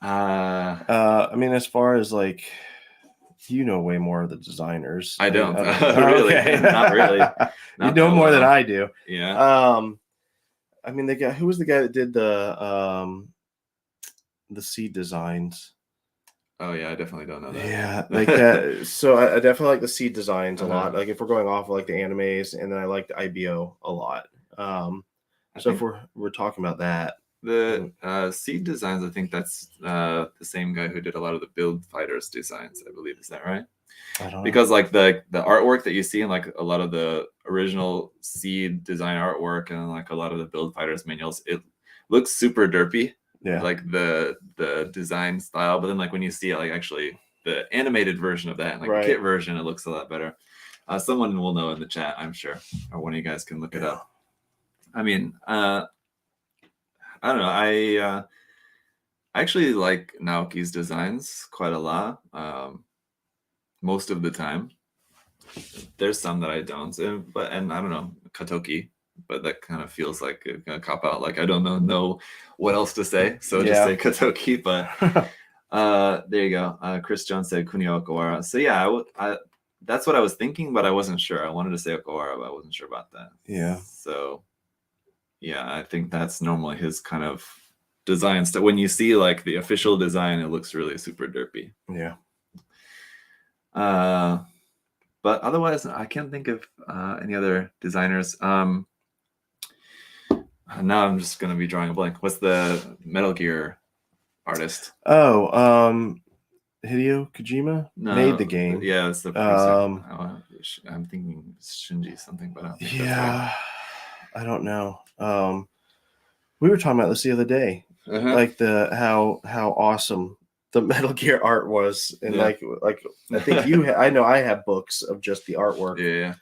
I mean, as far as like, you know way more of the designers. I don't. Really. Okay. Not really. You know more than I do. Yeah. I mean, who was the guy that did the seed designs? Oh yeah, I definitely don't know that. Yeah, like that. So I definitely like the seed designs a lot. Like if we're going off of like the animes, and then I like the IBO a lot. So if we're talking about that, the seed designs, I think that's the same guy who did a lot of the Build Fighters designs. I believe, is that right? I don't know. Because like the artwork that you see in like a lot of the original seed design artwork and like a lot of the Build Fighters manuals, it looks super derpy. Yeah. Like the design style, but then like when you see like actually the animated version of that, like the kit version, it looks a lot better. Someone will know in the chat, I'm sure, or one of you guys can look it up. I mean, I don't know. I actually like Naoki's designs quite a lot, most of the time. there's some that I don't, and I don't know, Kotoki, but that kind of feels like a cop out. Like I don't know what else to say, so just say Kotoki. But there you go. Chris Jones said Kunio Okawara. So yeah, that's what I was thinking, but I wasn't sure. I wanted to say Okawara, but I wasn't sure about that. Yeah. So yeah, I think that's normally his kind of design stuff. When you see like the official design, it looks really super derpy. Yeah. But otherwise, I can't think of any other designers. Now I'm just gonna be drawing a blank. What's the Metal Gear artist? Oh, Hideo Kojima made the game. Yeah, it's the producer. I'm thinking Shinji something, but I don't think that's right. I don't know. We were talking about this the other day, like how awesome the Metal Gear art was, and like I think I know I have books of just the artwork. Yeah.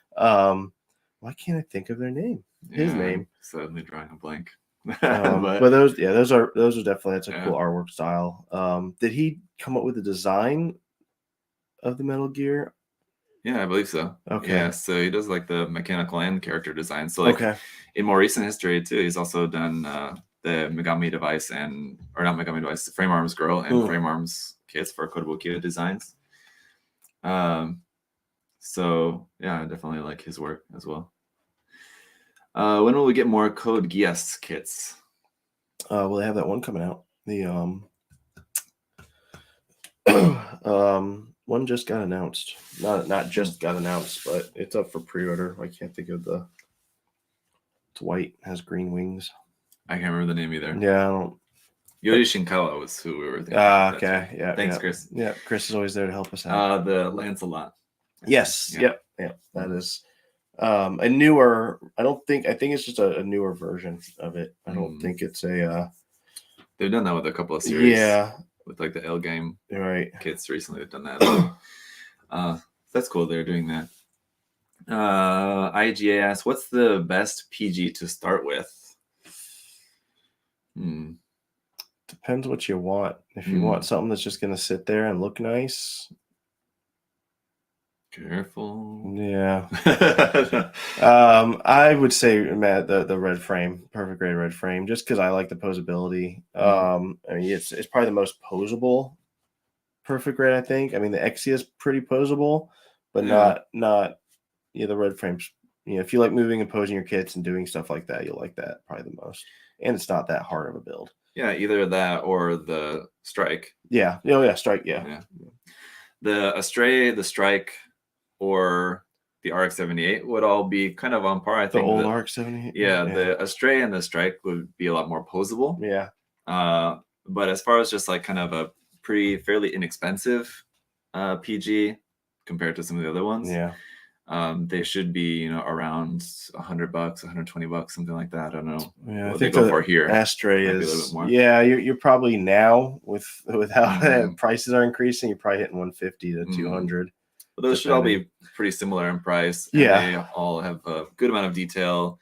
Why can't I think of their name? His name. I'm suddenly drawing a blank. But those are definitely, that's a cool artwork style. Did he come up with the design of the Metal Gear? Yeah, I believe so. Okay. Yeah, so he does like the mechanical and character design. So like in more recent history too, he's also done the Megami device the Frame Arms Girl and Frame Arms kits for Kotobukiya designs. So yeah, I definitely like his work as well. When will we get more Code Geass kits? Well, they have that one coming out. The one just got announced. Not just got announced, but it's up for pre-order. I can't think of it's white, has green wings. I can't remember the name either. Yeah, I don't. Yori Shinkawa was who we were thinking. Okay. Yeah. Thanks, Chris. Yeah, Chris is always there to help us out. The Lancelot. Yes. Yeah. That is a newer. I think it's just a newer version of it. I don't think it's a. They've done that with a couple of series. Yeah. With like the L game kits recently, they've done that. That's cool. They're doing that. IGA asks, what's the best PG to start with? Depends what you want. If you want something that's just going to sit there and look nice. Careful. Yeah. I would say, Matt, the red frame, perfect grade red frame, just because I like the posability. I mean, it's probably the most posable perfect grade, I think. I mean, the Exia is pretty posable, but not the red frames. If you like moving and posing your kits and doing stuff like that, you'll like that probably the most. And it's not that hard of a build. Yeah, either that or the Strike. Yeah. Oh, yeah, Strike, yeah. The Astray, the Strike, or the RX-78 would all be kind of on par, I think. The old RX-78? Yeah, the Astray and the Strike would be a lot more posable. Yeah. But as far as just like kind of a fairly inexpensive PG compared to some of the other ones, they should be around $100, $120, something like that. I don't know. Yeah, what I think they go for here. Astray is you're probably now with how prices are increasing, you're probably hitting 150 to 200. But those should all be pretty similar in price. And they all have a good amount of detail.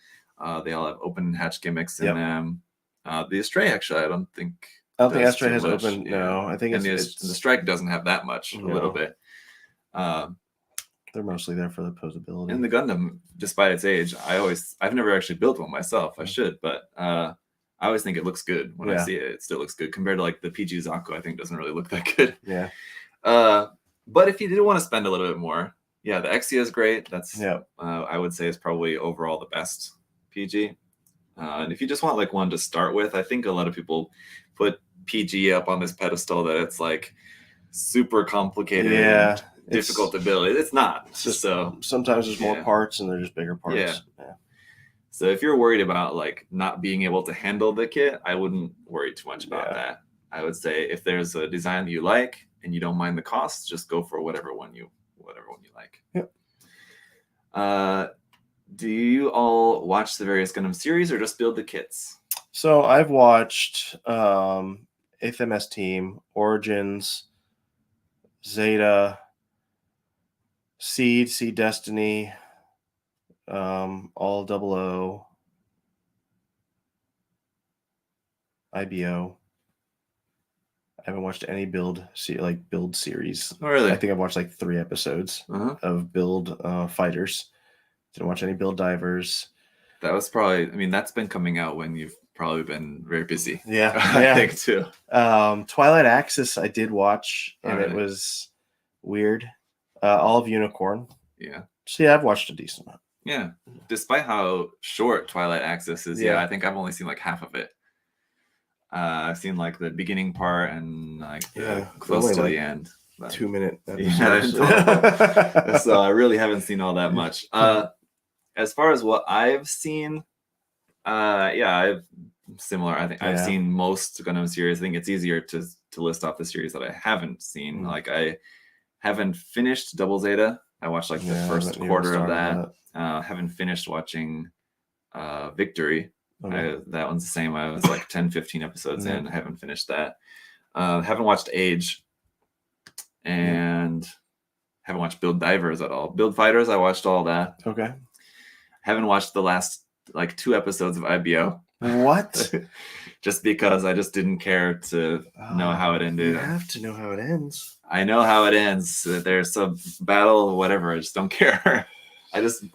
They all have open hatch gimmicks in them. The Astray, actually, I don't think Astray has open. No, I think the Strike doesn't have that much. A little bit. They're mostly there for the posability. And the Gundam, despite its age, I've never actually built one myself. I should, but I always think it looks good when I see it. It still looks good compared to like the PG Zaku. I think doesn't really look that good. Yeah. But if you did want to spend a little bit more, the Exia is great. That's I would say is probably overall the best PG. And if you just want like one to start with, I think a lot of people put PG up on this pedestal that it's like super complicated. And difficult to build. It's not. It's just sometimes there's more parts and they're just bigger parts. Yeah. So if you're worried about like not being able to handle the kit, I wouldn't worry too much about that. I would say if there's a design that you like and you don't mind the cost, just go for whatever one you like. Yep. Do you all watch the various Gundam series or just build the kits? So I've watched 8th MS Team, Origins, Zeta, Seed Destiny, all 00, IBO. haven't watched any build series. Oh, really? I think I've watched like 3 episodes of build fighters. Didn't watch any build divers. That was probably, I mean, that's been coming out when you've probably been very busy. Yeah, I think too. Twilight Axis I did watch, and Alright. it was weird. All of Unicorn. Yeah. So yeah, I've watched a decent amount. Yeah. Despite how short Twilight Axis is, Yeah. I think I've only seen like half of it. I've seen like the beginning part and like close only to like the end. But 2-minute Yeah, so I really haven't seen all that much. As far as what I've seen, I've similar. I think I've seen most Gundam series. I think it's easier to list off the series that I haven't seen. Like I haven't finished Double Zeta. I watched like the first quarter of that. Haven't finished watching Victory. That one's the same. I was like 10, 15 episodes in. I haven't finished that. Haven't watched Age. And haven't watched Build Divers at all. Build Fighters, I watched all that. Okay. Haven't watched the last like 2 episodes of IBO. What? Just because I just didn't care to know how it ended. You have to know how it ends. I know how it ends. There's a battle, whatever. I just don't care.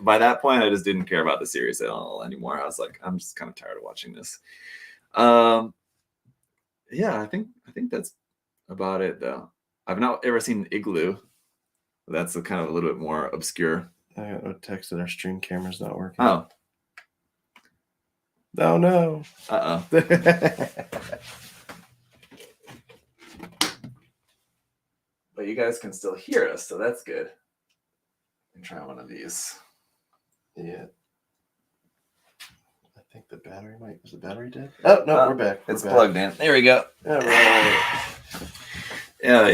By that point, I just didn't care about the series at all anymore. I was like, I'm just kind of tired of watching this. I think that's about it though. I've not ever seen Igloo. That's kind of a little bit more obscure. I got a text that our stream camera's not working. Oh. Oh no. Uh-oh. But you guys can still hear us, so that's good. Let me try one of these. Yeah. I think the battery is the battery dead? Oh no, we're back. It's plugged in. There we go. All right. Yeah, I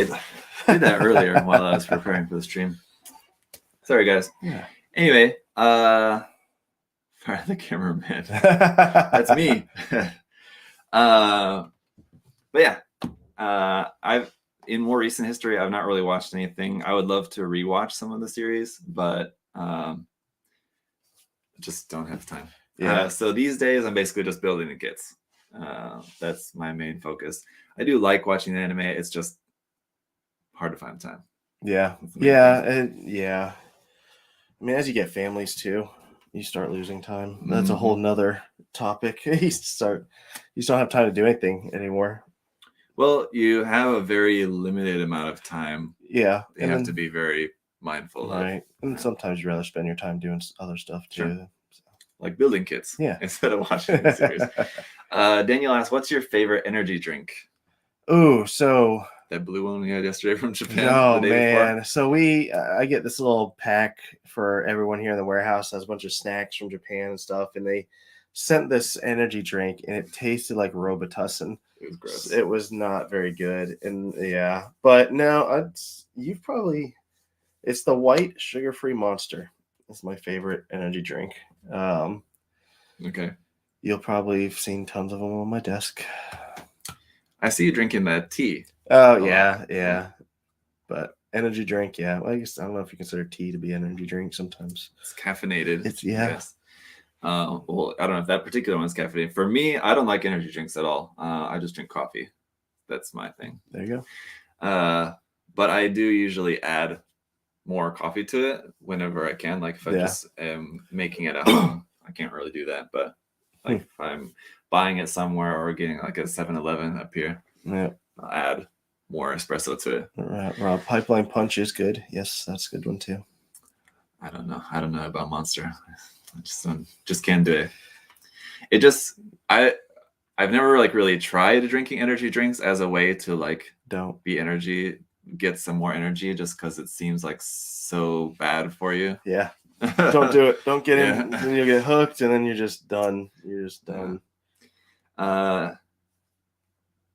did that earlier while I was preparing for the stream. Sorry, guys. Yeah. Anyway, the cameraman. That's me. But yeah, I've in more recent history, I've not really watched anything. I would love to rewatch some of the series, but just don't have time. Yeah. So these days, I'm basically just building the kits. That's my main focus. I do like watching the anime. It's just hard to find time. Yeah. Yeah. Yeah. I mean, as you get families too, you start losing time. That's a whole nother topic. You don't have time to do anything anymore. Well, you have a very limited amount of time. Yeah. You have to be very mindful of. Right. And sometimes you'd rather spend your time doing other stuff too. Sure. Like building kits. Yeah. Instead of watching the series. Daniel asked, what's your favorite energy drink? Ooh, so that blue one we had yesterday from Japan. Oh man. Before. So I get this little pack for everyone here in the warehouse. Has a bunch of snacks from Japan and stuff, and they sent this energy drink, and it tasted like Robitussin. It was gross. It was not very good, and but no, it's the white sugar-free Monster. It's my favorite energy drink. Okay. You'll probably have seen tons of them on my desk. I see you drinking that tea. Oh, yeah. But energy drink, yeah. Well, I guess I don't know if you consider tea to be an energy drink sometimes. It's caffeinated. Yes. Well, I don't know if that particular one's caffeinated. For me, I don't like energy drinks at all. I just drink coffee. That's my thing. There you go. But I do usually add more coffee to it whenever I can. Like if I just am making it at home, I can't really do that. But like if I'm buying it somewhere or getting like a 7-Eleven up here, I'll add more espresso to it. Right. Pipeline Punch is good. Yes, that's a good one too. I don't know about Monster. I just can't do it. I've never really tried drinking energy drinks as a way to get some more energy, just because it seems like so bad for you. Yeah. Don't do it. Don't get in. Then you'll get hooked, and then you're just done. You're just done.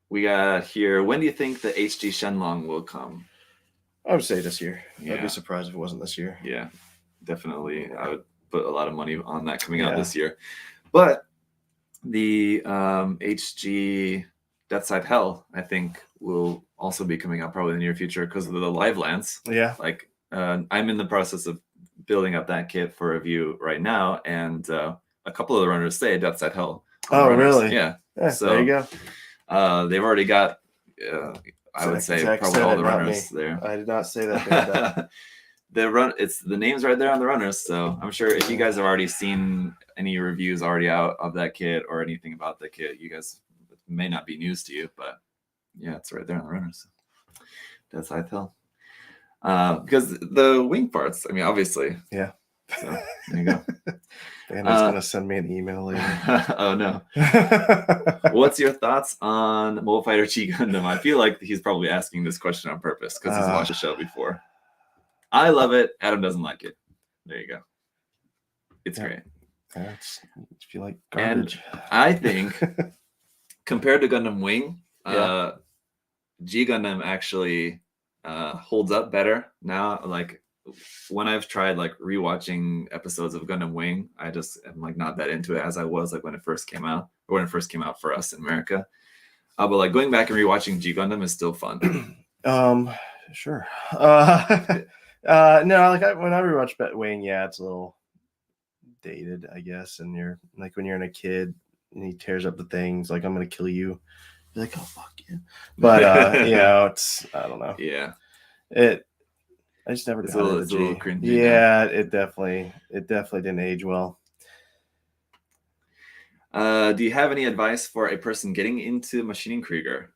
We got here. When do you think the HD Shenlong will come? I would say this year. I'd be surprised if it wasn't this year. Yeah, definitely. I would put a lot of money on that coming out this year. But the HG Death Side Hell, I think, will also be coming out probably in the near future because of the Live Lance. Yeah. I'm in the process of building up that kit for review right now, and a couple of the runners say Death Side Hell. Oh, really? Yeah. So there you go. They've already got I would say Zach probably said all it, the not runners me. there. I did not say that. Bandai. It's the names right there on the runners. So I'm sure if you guys have already seen any reviews already out of that kit or anything about the kit, you guys may not be news to you, but yeah, it's right there on the runners. That's how I tell. Because the wing parts, I mean, obviously. Yeah. So there you go. Bandai's gonna send me an email later. Oh no. What's your thoughts on Mobile Fighter G Gundam? I feel like he's probably asking this question on purpose because he's watched the show before. I love it. Adam doesn't like it. There you go. It's great. That's, if you like garbage. And I think compared to Gundam Wing, G Gundam actually holds up better now. Like when I've tried like rewatching episodes of Gundam Wing, I just am like not that into it as I was like when it first came out, or when it first came out for us in America. But like going back and rewatching G Gundam is still fun. Sure. No, like when I rewatch Wing, yeah, it's a little dated, I guess. And you're like when you're in a kid and he tears up the things, like I'm gonna kill you. You're like, oh fuck yeah. But you know, it's I don't know. Yeah. I just never it's got a it. little cringy. Yeah, it definitely didn't age well. Do you have any advice for a person getting into Maschinen Krieger?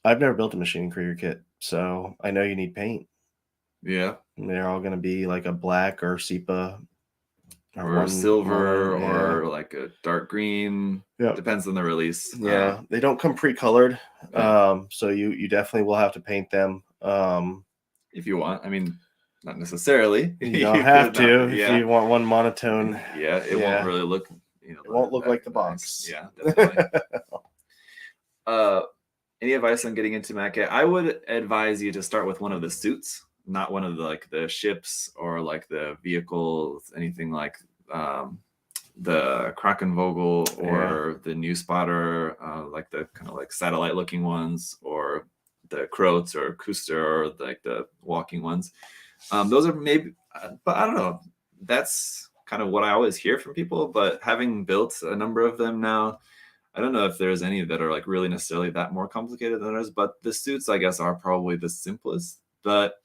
I've never built a Maschinen Krieger kit, so I know you need paint. Yeah. And they're all going to be like a black or sepia or silver or like a dark green. Yeah. Depends on the release. Yeah. They don't come pre-colored. Yeah. So you definitely will have to paint them. If you want. I mean, not necessarily. You don't have to if you want one monotone. Yeah, it won't really look, it won't look like the box. Yeah, definitely. Any advice on getting into Mecha? I would advise you to start with one of the suits, not one of the like the ships or like the vehicles, anything like the Krakenvogel or the New Spotter, like the kind of like satellite looking ones, or the Kroats or Kuster, or like the walking ones. Those are maybe, but I don't know. That's kind of what I always hear from people. But having built a number of them now, I don't know if there's any that are like really necessarily that more complicated than others. But the suits, I guess, are probably the simplest. But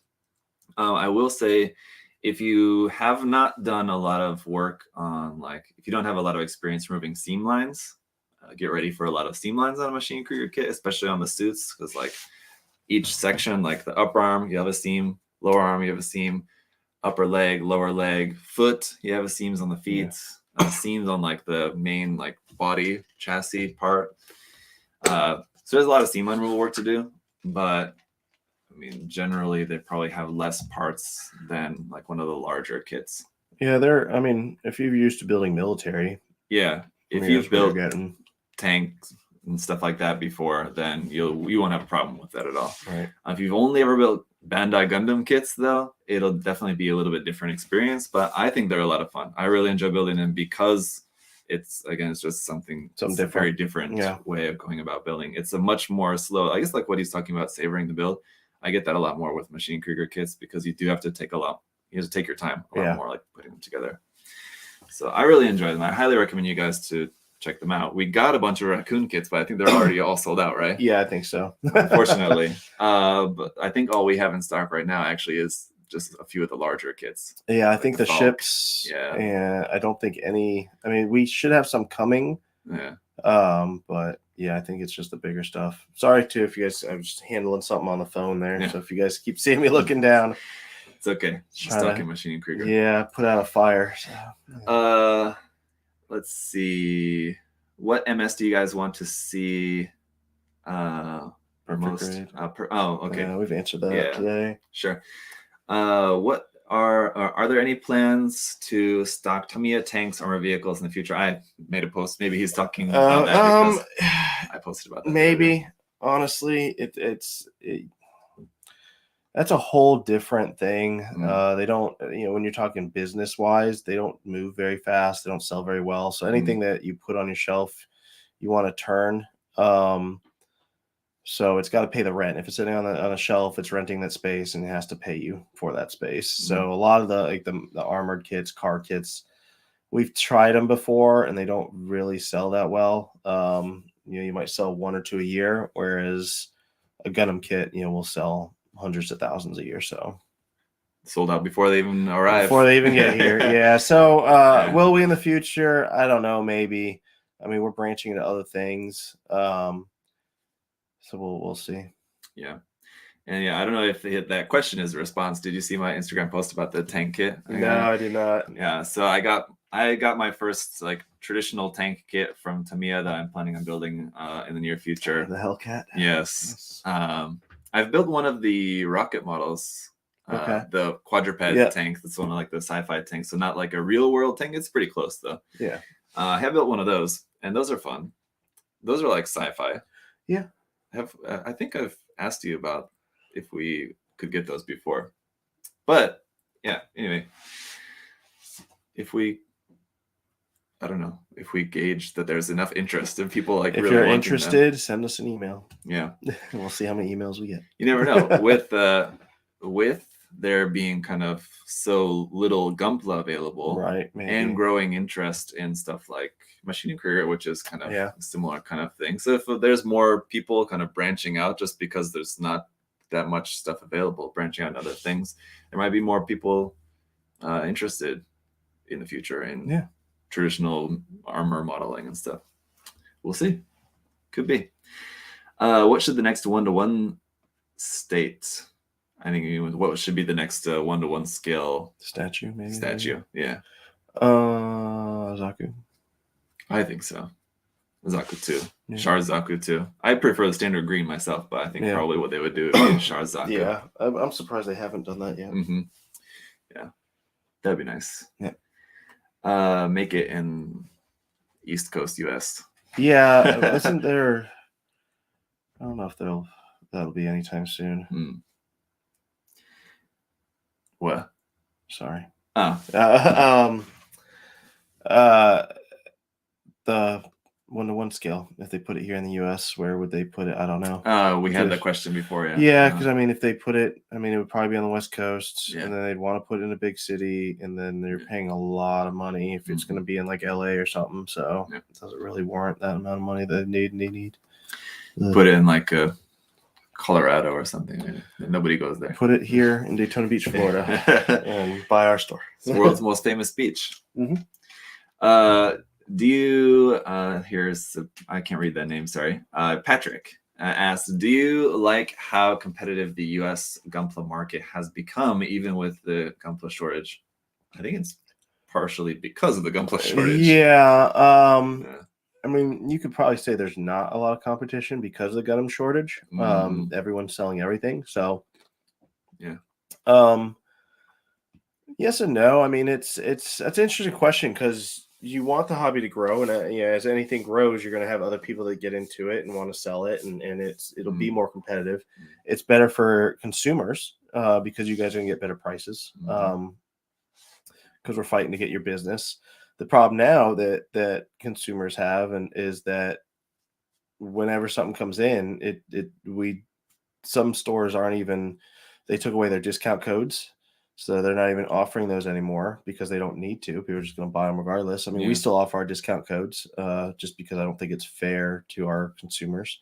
I will say, if you have not done a lot of work on, like, if you don't have a lot of experience removing seam lines, get ready for a lot of seam lines on a Maschinen Krieger kit, especially on the suits, because like each section, like the upper arm, you have a seam, lower arm, you have a seam, upper leg, lower leg, foot, you have a seams on the feet, seams on like the main like body chassis part. So there's a lot of seam line removal work to do, but I mean, generally they probably have less parts than like one of the larger kits. Yeah, I mean, if you're used to building military. Yeah, if you've built tanks and stuff like that before, then you won't have a problem with that at all. Right. If you've only ever built Bandai Gundam kits, though, it'll definitely be a little bit different experience. But I think they're a lot of fun. I really enjoy building them because it's just something different. Very different way of going about building. It's a much more slow, I guess, like what he's talking about, savoring the build. I get that a lot more with Maschinen Krieger kits because you do have to take your time a lot more, like putting them together. So I really enjoy them. I highly recommend you guys to check them out. We got a bunch of raccoon kits, but I think they're already all sold out, right? Yeah, I think so. Unfortunately. But I think all we have in stock right now actually is just a few of the larger kits. Yeah, I think the ships. Yeah. And I don't think any. I mean, we should have some coming. Yeah. But yeah, I think it's just the bigger stuff. Sorry too if you guys. I was just handling something on the phone there. Yeah. So if you guys keep seeing me looking down, it's okay. Stuck in Maschinen Krieger. Yeah, put out a fire. So. Let's see. What MS do you guys want to see? Most. Okay. We've answered that today. Sure. What are there any plans to stock Tamiya tanks or vehicles in the future? I made a post. Maybe he's talking about that because I posted about that. Maybe. Honestly, it's that's a whole different thing. They don't, when you're talking business wise, they don't move very fast. They don't sell very well. So anything that you put on your shelf, you want to turn. So it's got to pay the rent. If it's sitting on a shelf, it's renting that space and it has to pay you for that space. So a lot of the armored kits, car kits, we've tried them before and they don't really sell that well. You might sell one or two a year, whereas a Gundam kit, will sell hundreds of thousands a year. So sold out before they even arrive. Before they even get here. Yeah. So will we in the future? I don't know. Maybe. I mean, we're branching into other things. So we'll see. Yeah. And I don't know if that question is a response. Did you see my Instagram post about the tank kit? No, I did not. Yeah. So I got my first like traditional tank kit from Tamiya that I'm planning on building in the near future. The Hellcat. Yes. I've built one of the rocket models. Okay. The quadruped tank. That's one of like the sci-fi tanks. So not like a real world tank. It's pretty close though. Yeah. I have built one of those, and those are fun. Those are like sci-fi. Yeah. I think I've asked you about if we could get those before, but yeah. Anyway, I don't know if we gauge that there's enough interest in people like. If really you're interested, send us an email. Yeah. We'll see how many emails we get. You never know. With there being kind of so little Gunpla available, right? Maybe. And growing interest in stuff like Maschinen Krieger, which is kind of a similar kind of thing. So if there's more people kind of branching out, just because there's not that much stuff available, branching out in other things, there might be more people interested in the future in traditional armor modeling and stuff. We'll see. Could be. What should the next 1-to-1 state? I think what should be the next 1-to-1 scale statue, maybe. Yeah. Zaku. I think so. Zaku too. Yeah. Char Zaku too. I prefer the standard green myself, but I think probably what they would do is Char Zaku. Yeah, I'm surprised they haven't done that yet. Mm-hmm. Yeah, that'd be nice. Yeah. Make it in East Coast US. Yeah, isn't there? I don't know if that'll be anytime soon. What? Sorry. Oh. The 1-to-1 scale. If they put it here in the U.S., where would they put it? I don't know. We had that question before. Yeah, because I mean, if they put it, it would probably be on the West Coast, and then they'd want to put it in a big city, and then they're paying a lot of money if it's going to be in like L.A. or something. So it doesn't really warrant that amount of money that they need. Put it in like a Colorado or something. Nobody goes there. Put it here in Daytona Beach, Florida, and buy our store. It's the world's most famous beach. Mm-hmm. Do you? I can't read that name. Sorry. Patrick asked, do you like how competitive the U.S. Gunpla market has become, even with the Gunpla shortage? I think it's partially because of the Gunpla shortage. Yeah. I mean, you could probably say there's not a lot of competition because of the Gundam shortage. Everyone's selling everything. So, yeah. Yes and no. I mean, that's an interesting question because you want the hobby to grow, and as anything grows, you're going to have other people that get into it and want to sell it, and it'll be more competitive. It's better for consumers because you guys are going to get better prices because we're fighting to get your business. The problem now that consumers have is that whenever something comes in, some stores aren't even, they took away their discount codes. So they're not even offering those anymore because they don't need to. People are just going to buy them regardless. I mean, we still offer our discount codes just because I don't think it's fair to our consumers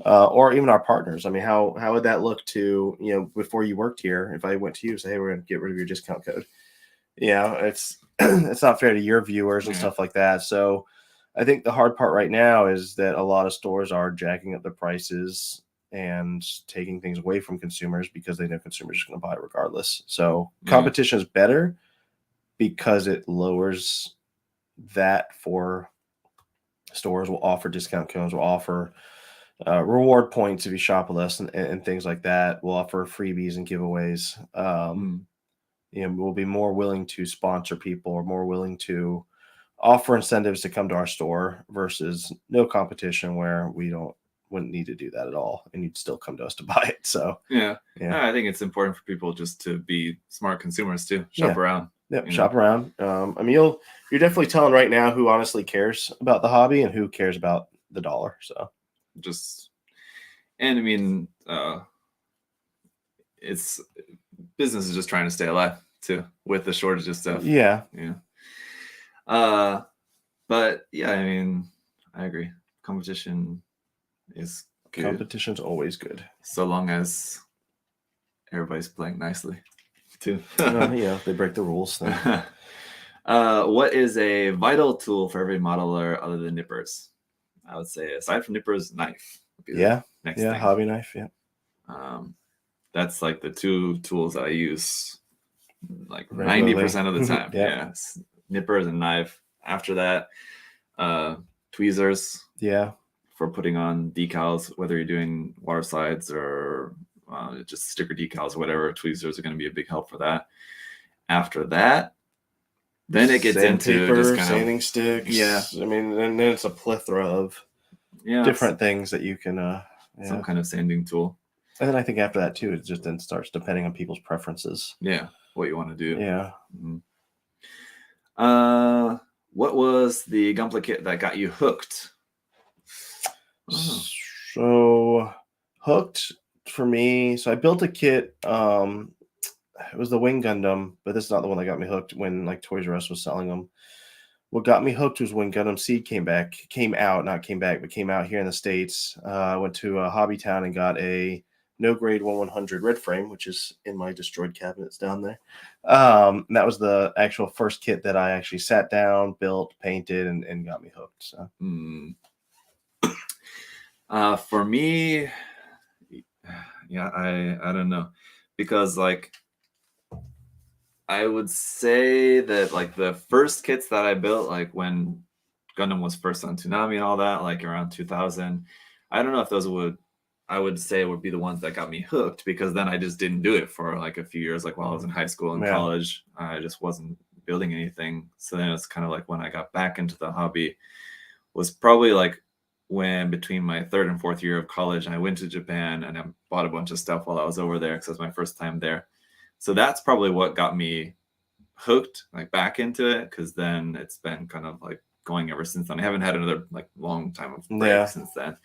or even our partners. I mean, how would that look to, before you worked here, if I went to you and say, hey, we're going to get rid of your discount code. It's it's not fair to your viewers and stuff like that. So I think the hard part right now is that a lot of stores are jacking up the prices and taking things away from consumers because they know consumers are going to buy it regardless. So competition is better because it lowers that for stores. Will offer discount codes, will offer reward points if you shop with us and things like that. We'll offer freebies and giveaways. We'll be more willing to sponsor people or more willing to offer incentives to come to our store versus no competition where wouldn't need to do that at all, and you'd still come to us to buy it. So I think it's important for people just to be smart consumers too. Shop around. Shop around. I mean, you're definitely telling right now who honestly cares about the hobby and who cares about the dollar. So it's business is just trying to stay alive too with the shortage of stuff. But I mean, I agree. Competition Good. Competition's always good. So long as everybody's playing nicely, too. Yeah, if they break the rules, then. What is a vital tool for every modeler other than nippers? I would say, aside from nippers, knife. Would be the next thing. Hobby knife. Yeah. That's like the two tools that I use like Regularly. 90% of the time. Yeah. Yeah, nippers and knife. After that, tweezers. Yeah. For putting on decals, whether you're doing water slides or just sticker decals or whatever, tweezers are going to be a big help for that. After that, then it gets into just kind sanding sticks. Yeah. I mean, and then it's a plethora of different things that you can. Some kind of sanding tool. And then I think after that too, it just then starts depending on people's preferences. Yeah, what you want to do. Yeah. Mm-hmm. What was the Gunpla kit that got you hooked? So hooked for me. So I built a kit. It was the Wing Gundam, but this is not the one that got me hooked when like Toys R Us was selling them. What got me hooked was when Gundam Seed came out here in the States. I went to a Hobby Town and got a no grade 1/100 red frame, which is in my destroyed cabinets down there. And that was the actual first kit that I actually sat down, built, painted, and got me hooked. So. For me, yeah, I don't know, because like I would say that like the first kits that I built, like when Gundam was first on Toonami and all that, like around 2000, I don't know if those I would say would be the ones that got me hooked, because then I just didn't do it for like a few years, like while I was in high school and college. I just wasn't building anything. So then it's kind of like when I got back into the hobby was probably like when between my third and fourth year of college, and I went to Japan and I bought a bunch of stuff while I was over there because it was my first time there. So that's probably what got me hooked, like back into it, because then it's been kind of like going ever since then. I haven't had another like long time of break since then.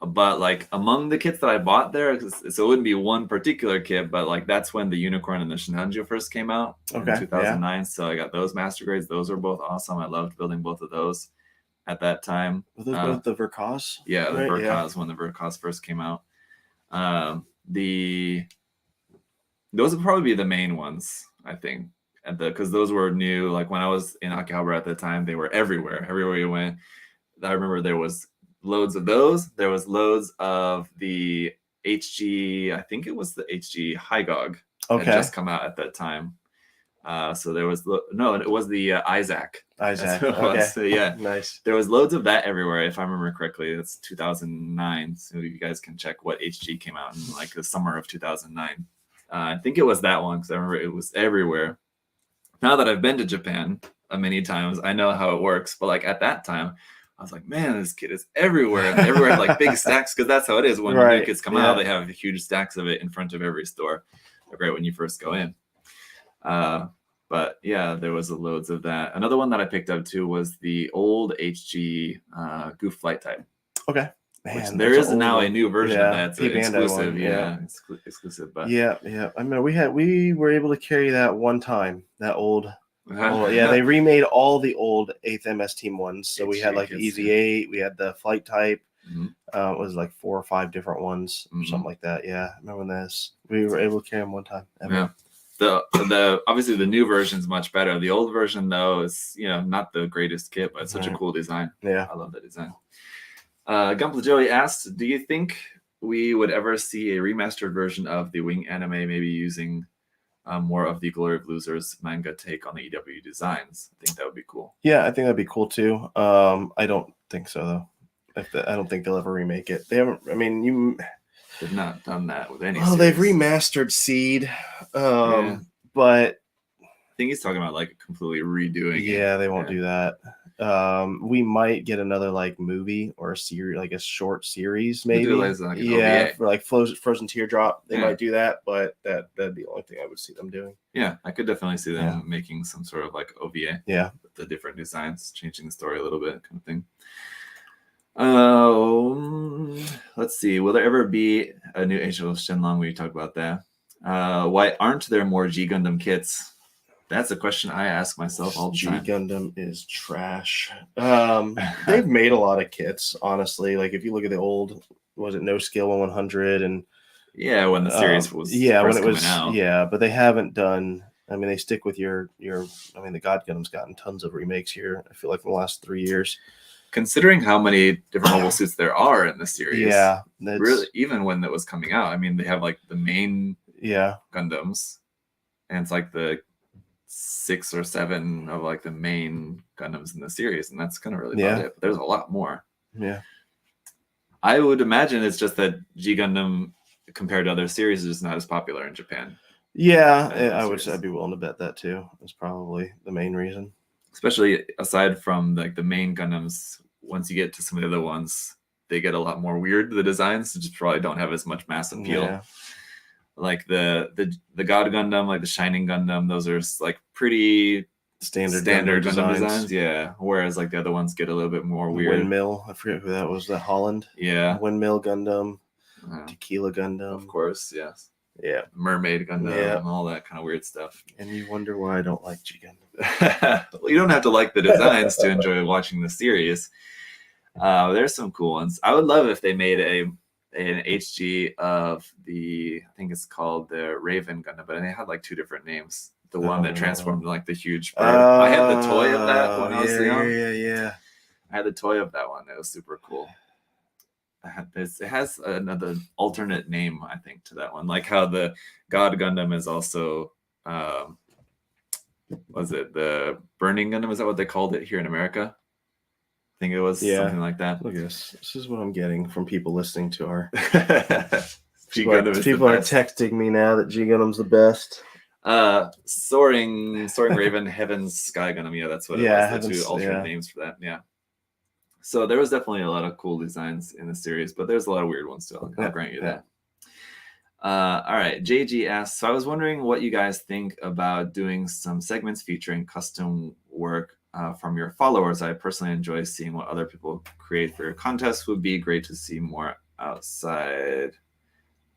But like among the kits that I bought there, so it wouldn't be one particular kit, but like that's when the Unicorn and the Shinhanju first came out in 2009. So I got those master grades. Those were both awesome. I loved building both of those at that time. Were those both the Verkaz? Yeah, the Verkaz, when the Verkaz first came out. Those would probably be the main ones, I think, because those were new. Like when I was in Akihabara at the time, they were everywhere you went. I remember there was loads of those. There was loads of the HG, I think it was the HG Hygog had just come out at that time. So there was it was the Isaac. Okay. So yeah, nice. There was loads of that everywhere, if I remember correctly. That's 2009. So you guys can check what HG came out in like the summer of 2009. I think it was that one, because I remember it was everywhere. Now that I've been to Japan many times, I know how it works. But like at that time, I was like, man, this kit is everywhere. And everywhere had like big stacks, because that's how it is when new kits come out. They have huge stacks of it in front of every store, right when you first go in. But yeah, there was loads of that. Another one that I picked up too was the old HG Goof Flight Type. Okay. Man, there is now a new version of that. It's exclusive. Exclusive. But yeah. I mean, we were able to carry that one time. That old. They remade all the old 8th MS Team ones. So we had like the Easy 8, we had the Flight Type. It was like 4 or 5 different ones, something like that. Yeah, I remember this. We were able to carry them one time. Yeah. The obviously the new version is much better. The old version though is not the greatest kit, but it's such a cool design. Yeah, I love that design. Gunpla Joey asked, do you think we would ever see a remastered version of the Wing anime, maybe using more of the Glory of Losers manga take on the EW designs? I think that would be cool. Yeah, I think that'd be cool too. I don't think so though. I don't think they'll ever remake it. They haven't. I mean, they've not done that with any. Oh, they've remastered Seed, but I think he's talking about like completely redoing. Yeah, they won't do that. We might get another like movie or a series, like a short series, maybe. Like for like Frozen Teardrop, they might do that, but that'd be the only thing I would see them doing. Yeah, I could definitely see them making some sort of like OVA. Yeah, with the different designs, changing the story a little bit, kind of thing. Let's see. Will there ever be a new Age of Shenlong? We talked about that. Why aren't there more G Gundam kits? That's a question I ask myself all the G time. Gundam is trash. They've made a lot of kits, honestly. Like if you look at the old, was it No Scale 100 and Yeah, when the series was when first it was coming out. but they haven't done. I mean, they stick with your. I mean, the God Gundam's gotten tons of remakes here. I feel like in the last 3 years. Considering how many different mobile suits there are in the series, Yeah, really, even when it was coming out, I mean, they have like the main Gundams, and it's like the 6 or 7 of like the main Gundams in the series, and that's kind of really about it. But there's a lot more. Yeah, I would imagine it's just that G Gundam, compared to other series, is not as popular in Japan. Yeah, I'd be willing to bet that too. That's probably the main reason. Especially aside from like the main Gundams, once you get to some of the other ones, they get a lot more weird. The designs just probably don't have as much mass appeal. Yeah. Like the God Gundam, like the Shining Gundam, those are like pretty standard Gundam designs. Yeah. Whereas like the other ones get a little bit more weird. Windmill, I forget who that was. That Holland. Yeah. Windmill Gundam, Tequila Gundam. Of course, yes. Yeah. Mermaid Gundam, and all that kind of weird stuff. And you wonder why I don't like G Gundam. Well, you don't have to like the designs to enjoy watching the series. There's some cool ones. I would love if they made an HG of I think it's called the Raven Gundam, but they had like 2 different names. The one that transformed into like the huge bird. I had the toy of that when I was young. Yeah. I had the toy of that one. It was super cool. It has another alternate name, I think, to that one. Like how the God Gundam is also, was it the Burning Gundam? Is that what they called it here in America? I think it was something like that. Look at this. This is what I'm getting from people listening to our. G Gundam people are texting me now that G Gundam's the best. Soaring Raven, Heaven's Sky Gundam. Yeah, that's what it was. The 2 alternate names for that. Yeah. So there was definitely a lot of cool designs in the series, but there's a lot of weird ones too. I'll grant you that. All right. JG asks, so I was wondering what you guys think about doing some segments featuring custom work from your followers. I personally enjoy seeing what other people create for your contests. Would be great to see more outside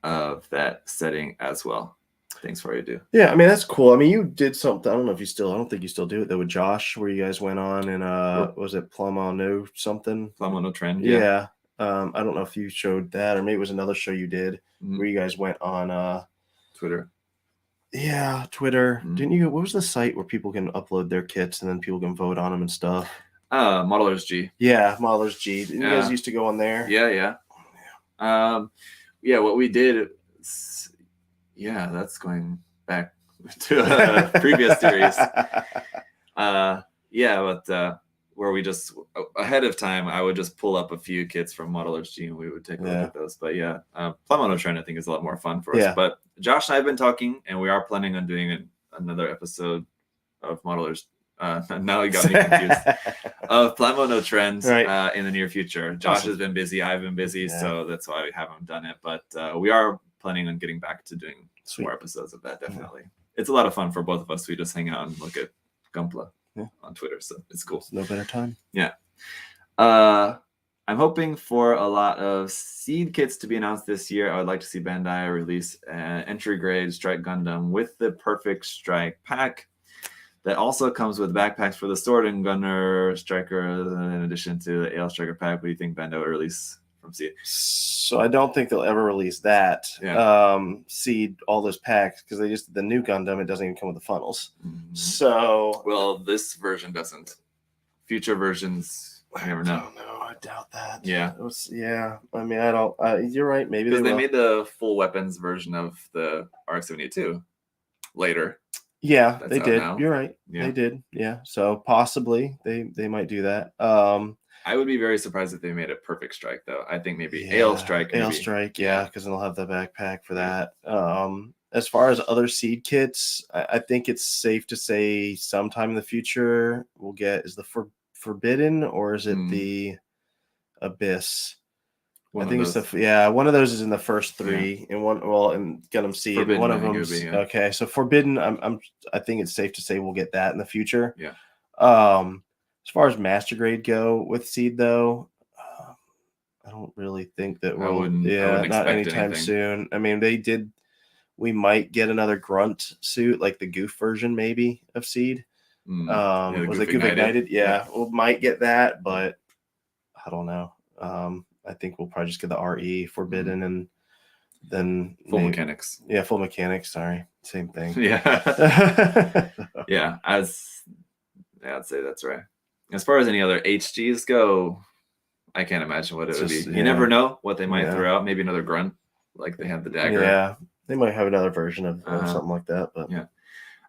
of that setting as well. Thanks for what you do. Yeah, I mean, that's cool. I mean, you did something. I don't think you still do it though with Josh, where you guys went on and was it Plum on No something? Plum on No Trend. Yeah. I don't know if you showed that, or maybe it was another show you did where you guys went on Twitter. Yeah, Twitter. Didn't you? What was the site where people can upload their kits and then people can vote on them and stuff? Modelers G. Yeah, Modelers G. Didn't you guys used to go on there? Yeah. What we did. That's going back to a previous series. But where we just ahead of time, I would just pull up a few kits from Modelers G and we would take a look at those. But Plum on No Trend I think is a lot more fun for us. But Josh and I have been talking, and we are planning on doing another episode of Modelers. Now you got me confused. Of Plum on No Trend in the near future. Josh has been busy. I've been busy, so that's why we haven't done it. But we are planning on getting back to doing more episodes of that. Definitely, it's a lot of fun for both of us. We just hang out and look at Gunpla on Twitter, so it's cool. No better time. Yeah. I'm hoping for a lot of seed kits to be announced this year. I would like to see Bandai release an entry grade Strike Gundam with the perfect Strike pack that also comes with backpacks for the Sword and Gunner Striker in addition to the AL Striker pack. What do you think Bandai will release from seed? So I don't think they'll ever release that seed, all those packs, because they just the new Gundam, it doesn't even come with the funnels. So this version doesn't. Future versions, I never know. I don't know. I doubt that. Yeah. I mean, I don't. You're right. Maybe because they made the full weapons version of the RX-72 later. Yeah, they did. Now. You're right. Yeah. They did. Yeah. So possibly they might do that. I would be very surprised if they made a perfect Strike, though. I think maybe AL Strike. AL Strike, because they'll have the backpack for that. As far as other seed kits, I think it's safe to say sometime in the future we'll get is the Forbidden or is it the Abyss? I think it's one of those is in the first 3 and one in Gundam Seed. Forbidden, one of them okay. So Forbidden, I think it's safe to say we'll get that in the future. Yeah. As far as master grade go with seed though, I don't really think that not anytime soon. I mean, they did We might get another Grunt suit, like the Goof version, maybe of Seed. The Was Goof it Goof Ignited? Yeah. We might get that, but I don't know. I think we'll probably just get the RE Forbidden and then full mechanics. Yeah, full mechanics. Sorry, same thing. Yeah. Yeah, I'd say that's right. As far as any other HGs go, I can't imagine what it would be. You never know what they might throw out. Maybe another Grunt, like they have the dagger. Yeah, they might have another version of something like that. But yeah,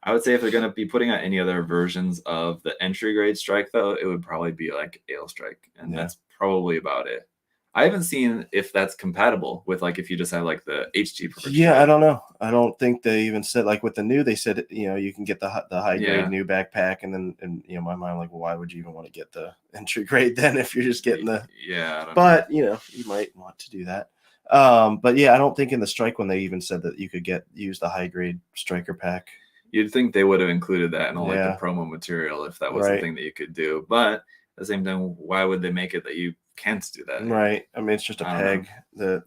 I would say if they're going to be putting out any other versions of the entry grade strike, though, it would probably be like Ale Strike, and that's probably about it. I haven't seen if that's compatible with like if you just have like the HG version. Yeah, I don't know. I don't think they even said like with the new. They said you can get the high grade new backpack, and my mind like, well, why would you even want to get the entry grade then if you're just getting the I don't but know. You might want to do that. But yeah, I don't think in the strike one they even said that you could use the high grade striker pack. You'd think they would have included that in all like the promo material if that was the thing that you could do. But at the same time, why would they make it that you can't do that? Right. I mean, it's just a peg a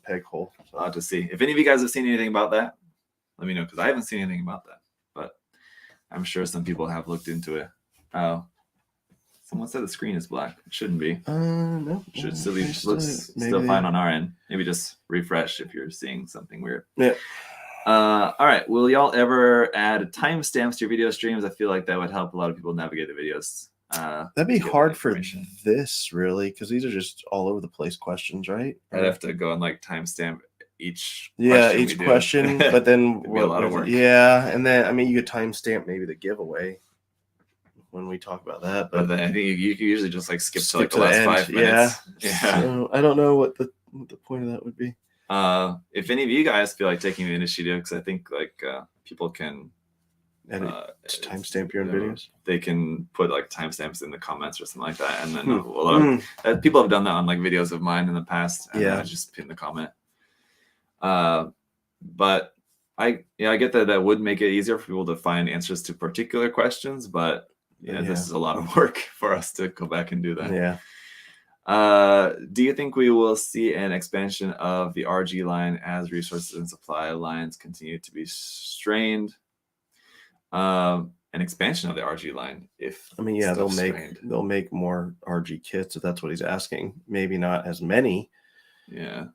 peg hole. So I'll have to see. If any of you guys have seen anything about that, let me know, because I haven't seen anything about that. But I'm sure some people have looked into it. Oh. Someone said the screen is black. It shouldn't be. No. Should still be looks still fine on our end. Maybe just refresh if you're seeing something weird. Yeah. All right. Will y'all ever add timestamps to your video streams? I feel like that would help a lot of people navigate the videos. That'd be hard for this, really, because these are just all over the place questions, right? I'd have to go and like timestamp each. Each question, but then a lot of work. Yeah, and then I mean, you could timestamp maybe the giveaway when we talk about that, but then I think you can usually just like skip to like the last 5 minutes. Yeah. So I don't know what the point of that would be. If any of you guys feel like taking the initiative, because I think like people can timestamp your own videos. They can put like timestamps in the comments or something like that, and then people have done that on like videos of mine in the past. And I just pin the comment. But I get that would make it easier for people to find answers to particular questions, but this is a lot of work for us to go back and do that. Yeah. Do you think we will see an expansion of the RG line as resources and supply lines continue to be strained? An expansion of the RG line, they'll make more RG kits if that's what he's asking. Maybe not as many,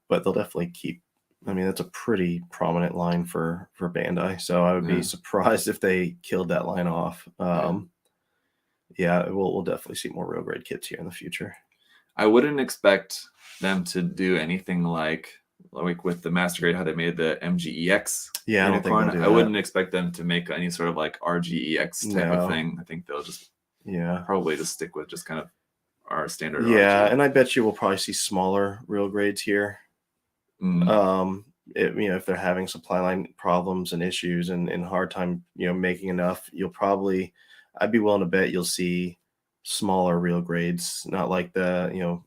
but they'll definitely keep. I mean, that's a pretty prominent line for Bandai, so I would be surprised if they killed that line off. We'll definitely see more real grade kits here in the future. I wouldn't expect them to do anything like with the Master Grade, how they made the MGEX. Yeah, I wouldn't expect them to make any sort of like RGEX type of thing. I think they'll just probably just stick with just kind of our standard. Yeah, RG. And I bet you we'll probably see smaller real grades here. If they're having supply line problems and issues and hard time, making enough, I'd be willing to bet you'll see smaller real grades, not like the,